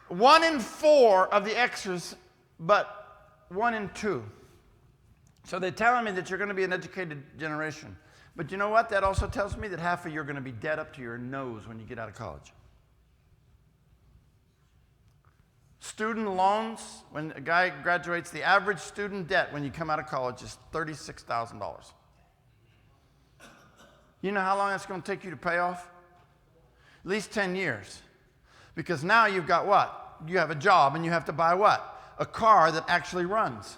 1 in 4 of the Xers, but 1 in 2. So they're telling me that you're going to be an educated generation. But you know what? That also tells me that half of you are going to be dead up to your nose when you get out of college. Student loans, when a guy graduates, the average student debt when you come out of college is $36,000. You know how long that's going to take you to pay off? At least 10 years. Because now you've got what? You have a job and you have to buy what? A car that actually runs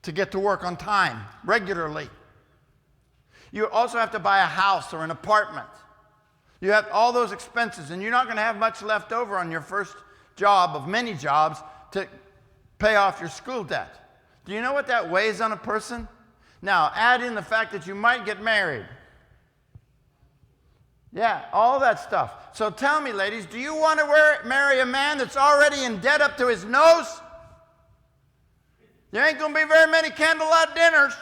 to get to work on time, regularly. You also have to buy a house or an apartment. You have all those expenses, and you're not going to have much left over on your first job of many jobs to pay off your school debt. Do you know what that weighs on a person? Now, add in the fact that you might get married. Yeah, all that stuff. So tell me, ladies, do you want to marry a man that's already in debt up to his nose? There ain't going to be very many candlelight dinners.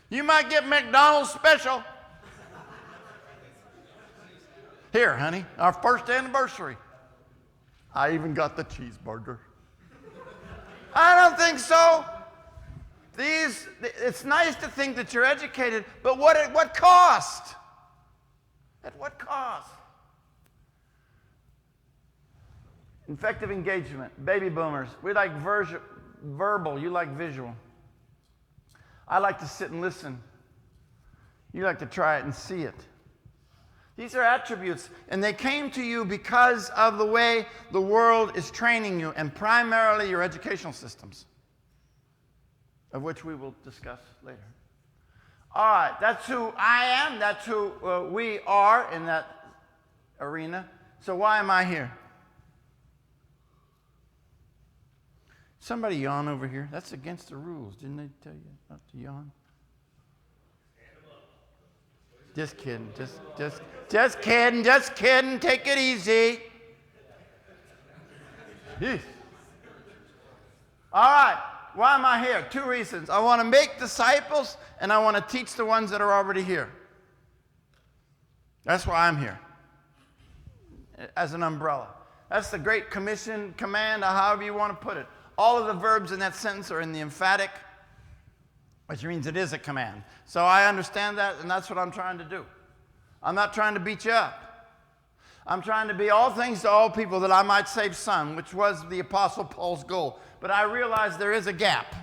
You might get McDonald's special. Here, honey, our first anniversary. I even got the cheeseburger. I don't think so. It's nice to think that you're educated, but at what cost? At what cost? Effective engagement. Baby boomers. We like verbal. You like visual. I like to sit and listen. You like to try it and see it. These are attributes, and they came to you because of the way the world is training you, and primarily your educational systems, of which we will discuss later. All right, that's who I am. That's who we are in that arena. So why am I here? Somebody yawn over here. That's against the rules. Didn't they tell you not to yawn? Just kidding. Just kidding. Just kidding. Take it easy. All right. Why am I here? 2 reasons. I want to make disciples, and I want to teach the ones that are already here. That's why I'm here. As an umbrella. That's the Great Commission, command, or however you want to put it. All of the verbs in that sentence are in the emphatic, which means it is a command. So I understand that, and that's what I'm trying to do. I'm not trying to beat you up. I'm trying to be all things to all people that I might save some, which was the Apostle Paul's goal. But I realize there is a gap.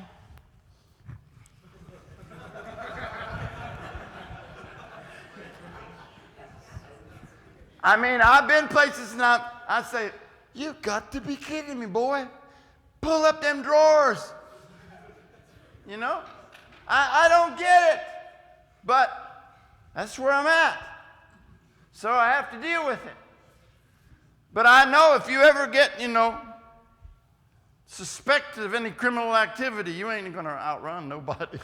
I mean, I've been places and I say, you got to be kidding me, boy. Pull up them drawers. You know? I don't get it. But that's where I'm at. So I have to deal with it. But I know if you ever get, suspected of any criminal activity, you ain't going to outrun nobody.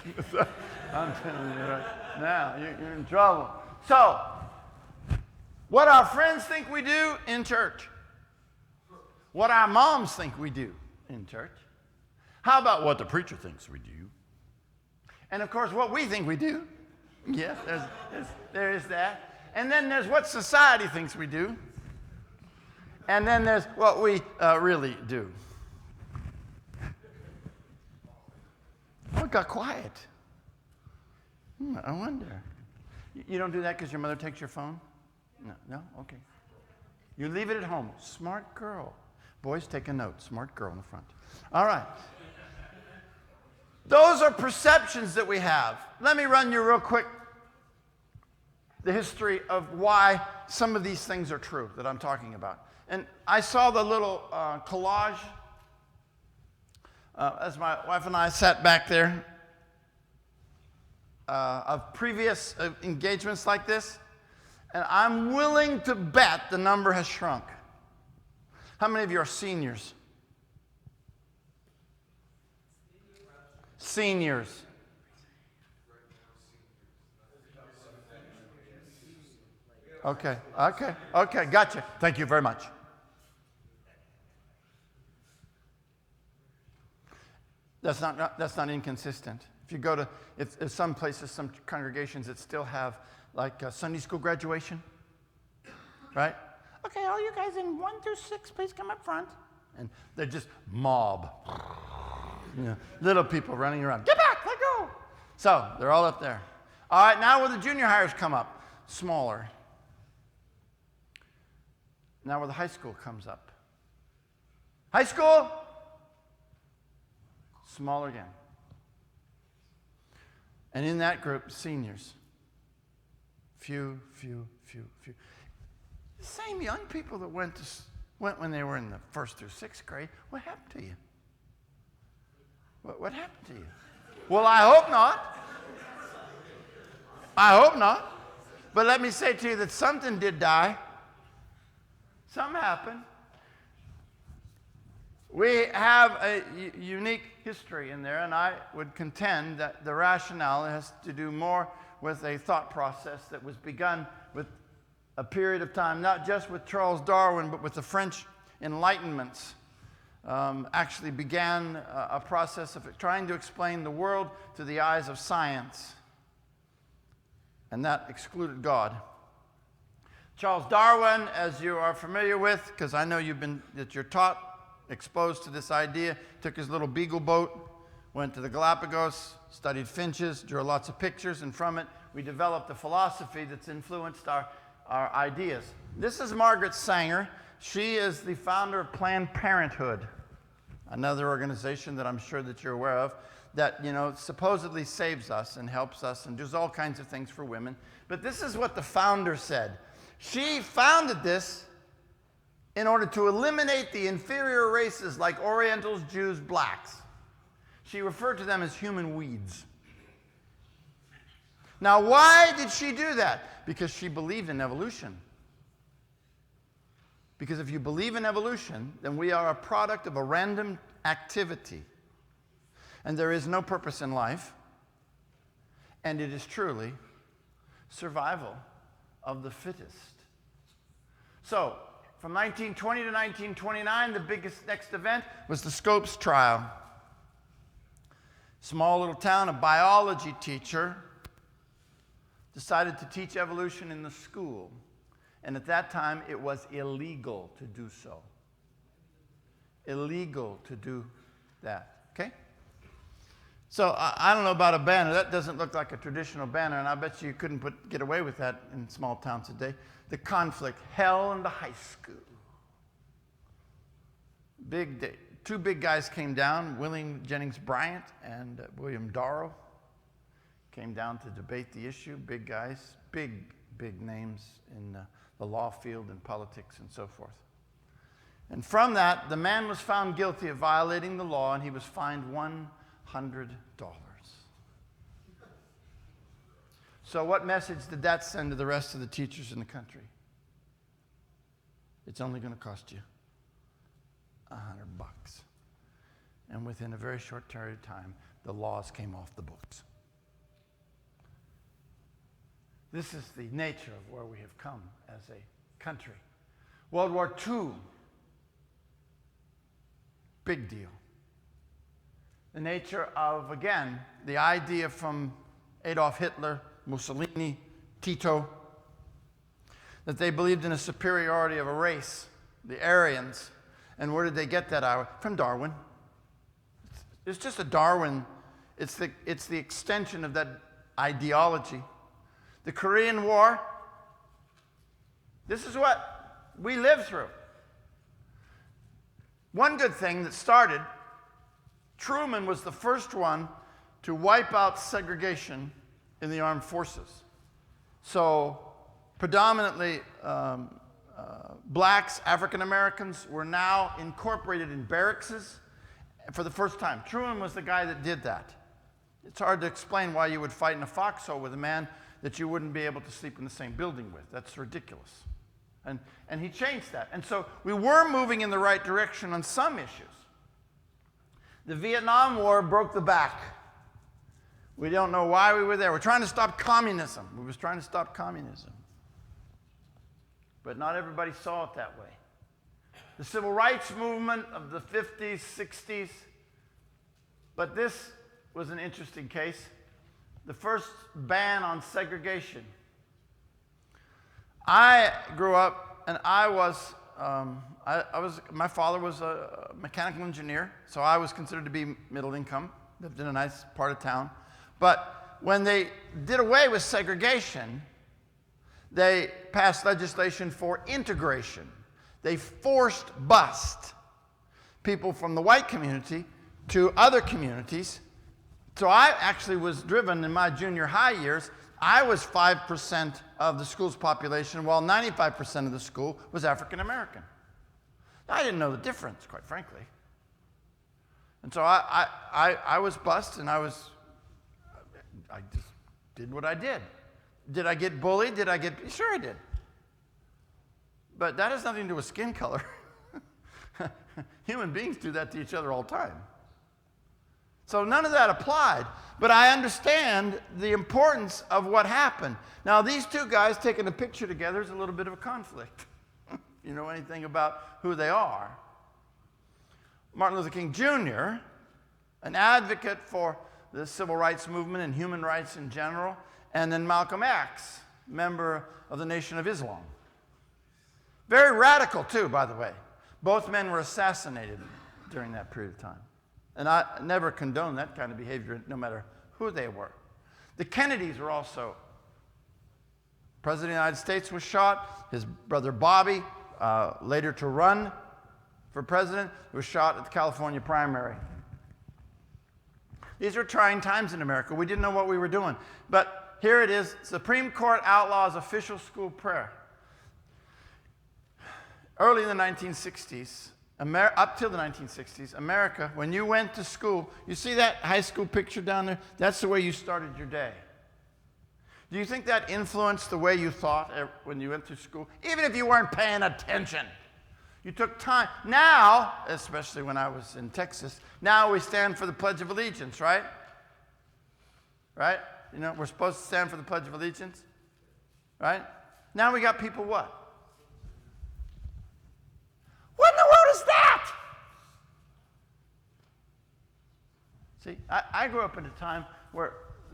I'm telling you right now, you're in trouble. So, What our friends think we do in church. What our moms think we do in church. How about what the preacher thinks we do? And of course, what we think we do. Yes, there is that. And then there's what society thinks we do. And then there's what we really do. Oh, it got quiet. I wonder. You don't do that because your mother takes your phone? No? Okay. You leave it at home. Smart girl. Boys, take a note. Smart girl in the front. All right. Those are perceptions that we have. Let me run you real quick the history of why some of these things are true that I'm talking about. And I saw the little collage as my wife and I sat back there of previous engagements like this. And I'm willing to bet the number has shrunk. How many of you are seniors? Seniors. Okay, gotcha. Thank you very much. That's not inconsistent. If you go to, if some places, some congregations that still have like Sunday school graduation, right? Okay, all you guys in 1 through 6, please come up front. And they're just mob. Little people running around. Get back, let go. So they're all up there. All right, now where the junior hires come up, smaller. Now where the high school comes up. High school, smaller again. And in that group, seniors. Few. The same young people that went when they were in the 1st through 6th grade. What happened to you? What happened to you? Well, I hope not. I hope not. But let me say to you that something did die. Something happened. We have a unique history in there, and I would contend that the rationale has to do more with a thought process that was begun with a period of time, not just with Charles Darwin, but with the French Enlightenments. Actually began a process of trying to explain the world through the eyes of science. And that excluded God. Charles Darwin, as you are familiar with, because I know you're taught, exposed to this idea, took his little beagle boat, went to the Galapagos, studied finches, drew lots of pictures, and from it we developed a philosophy that's influenced our ideas. This is Margaret Sanger. She is the founder of Planned Parenthood, another organization that I'm sure that you're aware of, that, supposedly saves us and helps us and does all kinds of things for women. But this is what the founder said. She founded this in order to eliminate the inferior races like Orientals, Jews, blacks. She referred to them as human weeds. Now, why did she do that? Because she believed in evolution. Because if you believe in evolution, then we are a product of a random activity. And there is no purpose in life. And it is truly survival of the fittest. So, from 1920 to 1929, the biggest next event was the Scopes trial. Small little town, a biology teacher decided to teach evolution in the school. And at that time, it was illegal to do so. Illegal to do that, okay? So I don't know about a banner. That doesn't look like a traditional banner, and I bet you couldn't get away with that in small towns today. The conflict, hell in the high school. Big day. 2 big guys came down, William Jennings Bryant and William Darrow, came down to debate the issue. Big guys, big names in the law field and politics and so forth. And from that, the man was found guilty of violating the law, and he was fined $100. So what message did that send to the rest of the teachers in the country? It's only going to cost you $100. And within a very short period of time, the laws came off the books. This is the nature of where we have come as a country. World War II, big deal. The nature of, again, the idea from Adolf Hitler, Mussolini, Tito, that they believed in a superiority of a race, the Aryans. And where did they get that? From Darwin. It's just a Darwin, it's the extension of that ideology. The Korean War, this is what we lived through. One good thing that started, Truman was the first one to wipe out segregation in the armed forces. So predominantly blacks, African Americans were now incorporated in barracks for the first time. Truman was the guy that did that. It's hard to explain why you would fight in a foxhole with a man that you wouldn't be able to sleep in the same building with. That's ridiculous. And he changed that. And so we were moving in the right direction on some issues. The Vietnam War broke the back. We don't know why we were there. We're trying to stop communism. We was trying to stop communism. But not everybody saw it that way. The civil rights movement of the 50s, 60s. But this was an interesting case. The first ban on segregation. I grew up, and my father was a mechanical engineer, so I was considered to be middle income, lived in a nice part of town. But when they did away with segregation, they passed legislation for integration. They forced bused people from the white community to other communities. So I actually was driven in my junior high years. I was 5% of the school's population, while 95% of the school was African American. I didn't know the difference, quite frankly. And so I was bused, and I just did what I did. Did I get bullied? Sure I did. But that has nothing to do with skin color. Human beings do that to each other all the time. So none of that applied. But I understand the importance of what happened. Now, these two guys taking a picture together is a little bit of a conflict. You know anything about who they are? Martin Luther King Jr., an advocate for the civil rights movement and human rights in general, and then Malcolm X, member of the Nation of Islam. Very radical, too, by the way. Both men were assassinated during that period of time. And I never condone that kind of behavior, no matter who they were. The Kennedys were also. President of the United States was shot. His brother Bobby, later to run for president, was shot at the California primary. These were trying times in America. We didn't know what we were doing. But here it is. Supreme Court outlaws official school prayer. Early in the 1960s, up till the 1960s, America, when you went to school, you see that high school picture down there? That's the way you started your day. Do you think that influenced the way you thought when you went to school? Even if you weren't paying attention. You took time. Now, especially when I was in Texas, now we stand for the Pledge of Allegiance, right? Right? You know, we're supposed to stand for the Pledge of Allegiance, right? Now we got people what? What in the world is that? See, I grew up in a time where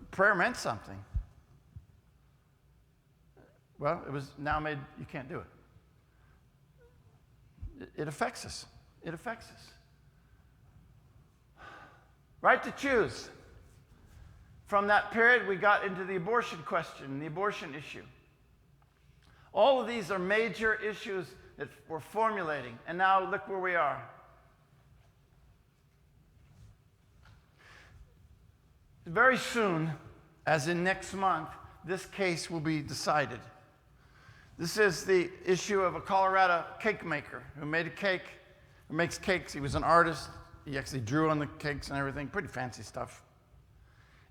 prayer meant something. Well, it was now made, you can't do it. It affects us. It affects us. Right to choose. From that period, we got into the abortion question, the abortion issue. All of these are major issues that we're formulating, and now look where we are. Very soon, as in next month, this case will be decided. This is the issue of a Colorado cake maker who made a cake, who makes cakes. He was an artist. He actually drew on the cakes and everything, pretty fancy stuff.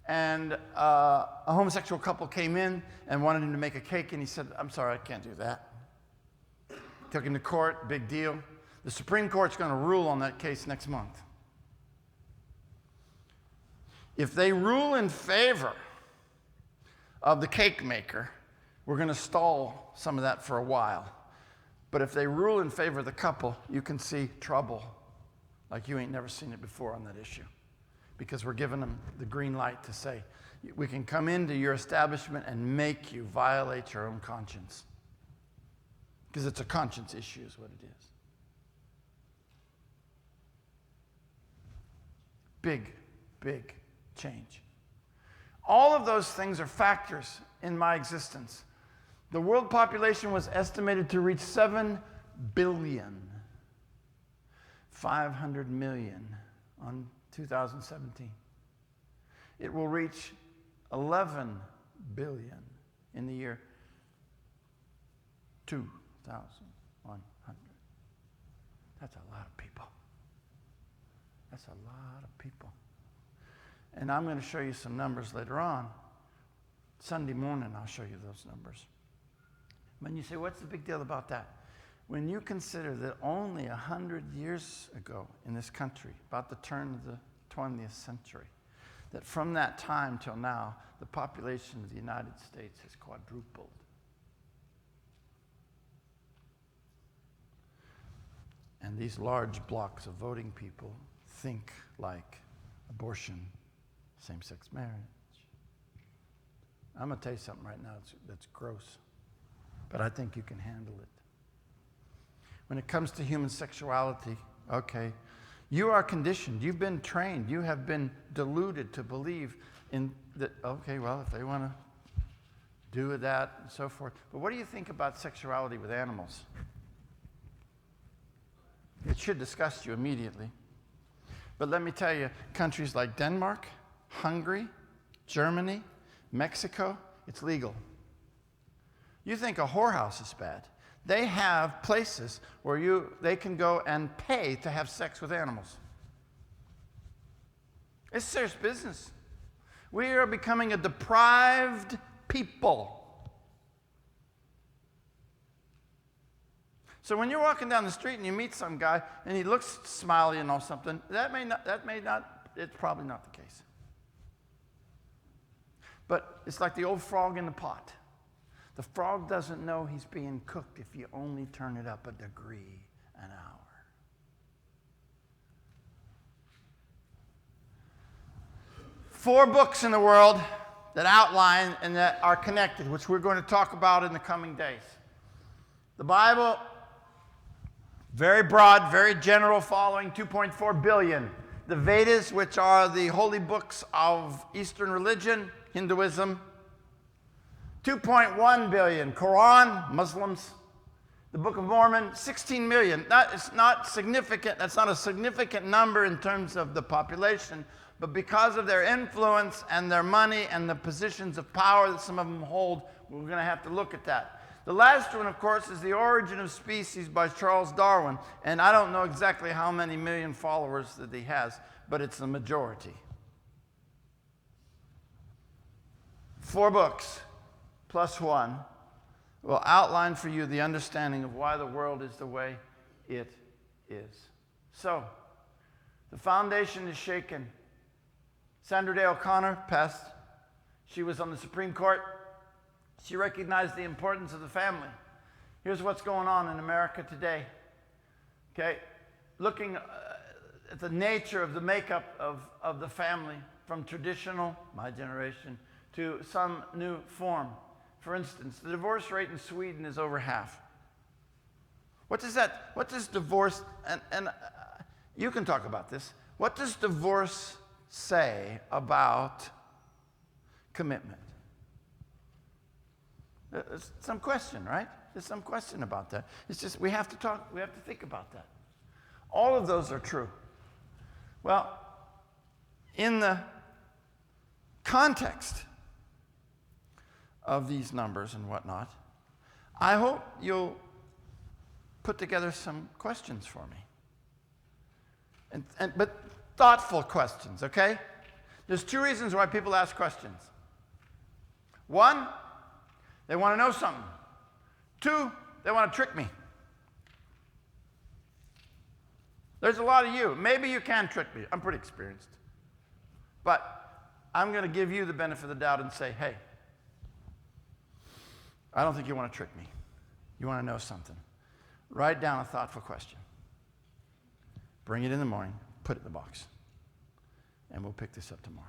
And a homosexual couple came in and wanted him to make a cake, and he said, "I'm sorry, I can't do that." Took him to court, big deal. The Supreme Court's going to rule on that case next month. If they rule in favor of the cake maker, we're going to stall some of that for a while. But if they rule in favor of the couple, you can see trouble like you ain't never seen it before on that issue. Because we're giving them the green light to say, we can come into your establishment and make you violate your own conscience. Because it's a conscience issue is what it is. Big, big change. All of those things are factors in my existence. The world population was estimated to reach 7 billion, 500 million on 2017. It will reach 11 billion in the year 2100. That's a lot of people. That's a lot of people. And I'm going to show you some numbers later on. Sunday morning, I'll show you those numbers. When you say, what's the big deal about that? When you consider that only 100 years ago in this country, about the turn of the 20th century, that from that time till now, the population of the United States has quadrupled. And these large blocks of voting people think like abortion, same-sex marriage. I'm going to tell you something right now that's gross, but I think you can handle it. When it comes to human sexuality, okay, you are conditioned. You've been trained. You have been deluded to believe in that, okay, well, if they want to do that and so forth. But what do you think about sexuality with animals? It should disgust you immediately. But let me tell you, countries like Denmark, Hungary, Germany, Mexico, it's legal. You think a whorehouse is bad. They have places where they can go and pay to have sex with animals. It's serious business. We are becoming a deprived people. So when you're walking down the street and you meet some guy and he looks smiley and all something, it's probably not the case. But it's like the old frog in the pot. The frog doesn't know he's being cooked if you only turn it up a degree an hour. Four books in the world that outline and that are connected, which we're going to talk about in the coming days. The Bible, very broad, very general following, 2.4 billion. The Vedas, which are the holy books of Eastern religion, Hinduism, 2.1 billion. Quran, Muslims. The Book of Mormon, 16 million. That is not significant. That's not a significant number in terms of the population, but because of their influence and their money and the positions of power that some of them hold, we're going to have to look at that. The last one, of course, is The Origin of Species by Charles Darwin, and I don't know exactly how many million followers that he has, but it's the majority. 4 books. Plus 1, will outline for you the understanding of why the world is the way it is. So, the foundation is shaken. Sandra Day O'Connor passed. She was on the Supreme Court. She recognized the importance of the family. Here's what's going on in America today. Okay, looking at the nature of the makeup of the family from traditional, my generation, to some new form. For instance, the divorce rate in Sweden is over half. What does divorce, and you can talk about this, what does divorce say about commitment? There's some question, right? There's some question about that. It's just, we have to think about that. All of those are true. Well, in the context of these numbers and whatnot, I hope you'll put together some questions for me. But thoughtful questions, okay? There's 2 reasons why people ask questions. 1, they want to know something. 2, they want to trick me. There's a lot of you. Maybe you can trick me. I'm pretty experienced. But I'm going to give you the benefit of the doubt and say, hey, I don't think you want to trick me. You want to know something. Write down a thoughtful question. Bring it in the morning, put it in the box, and we'll pick this up tomorrow.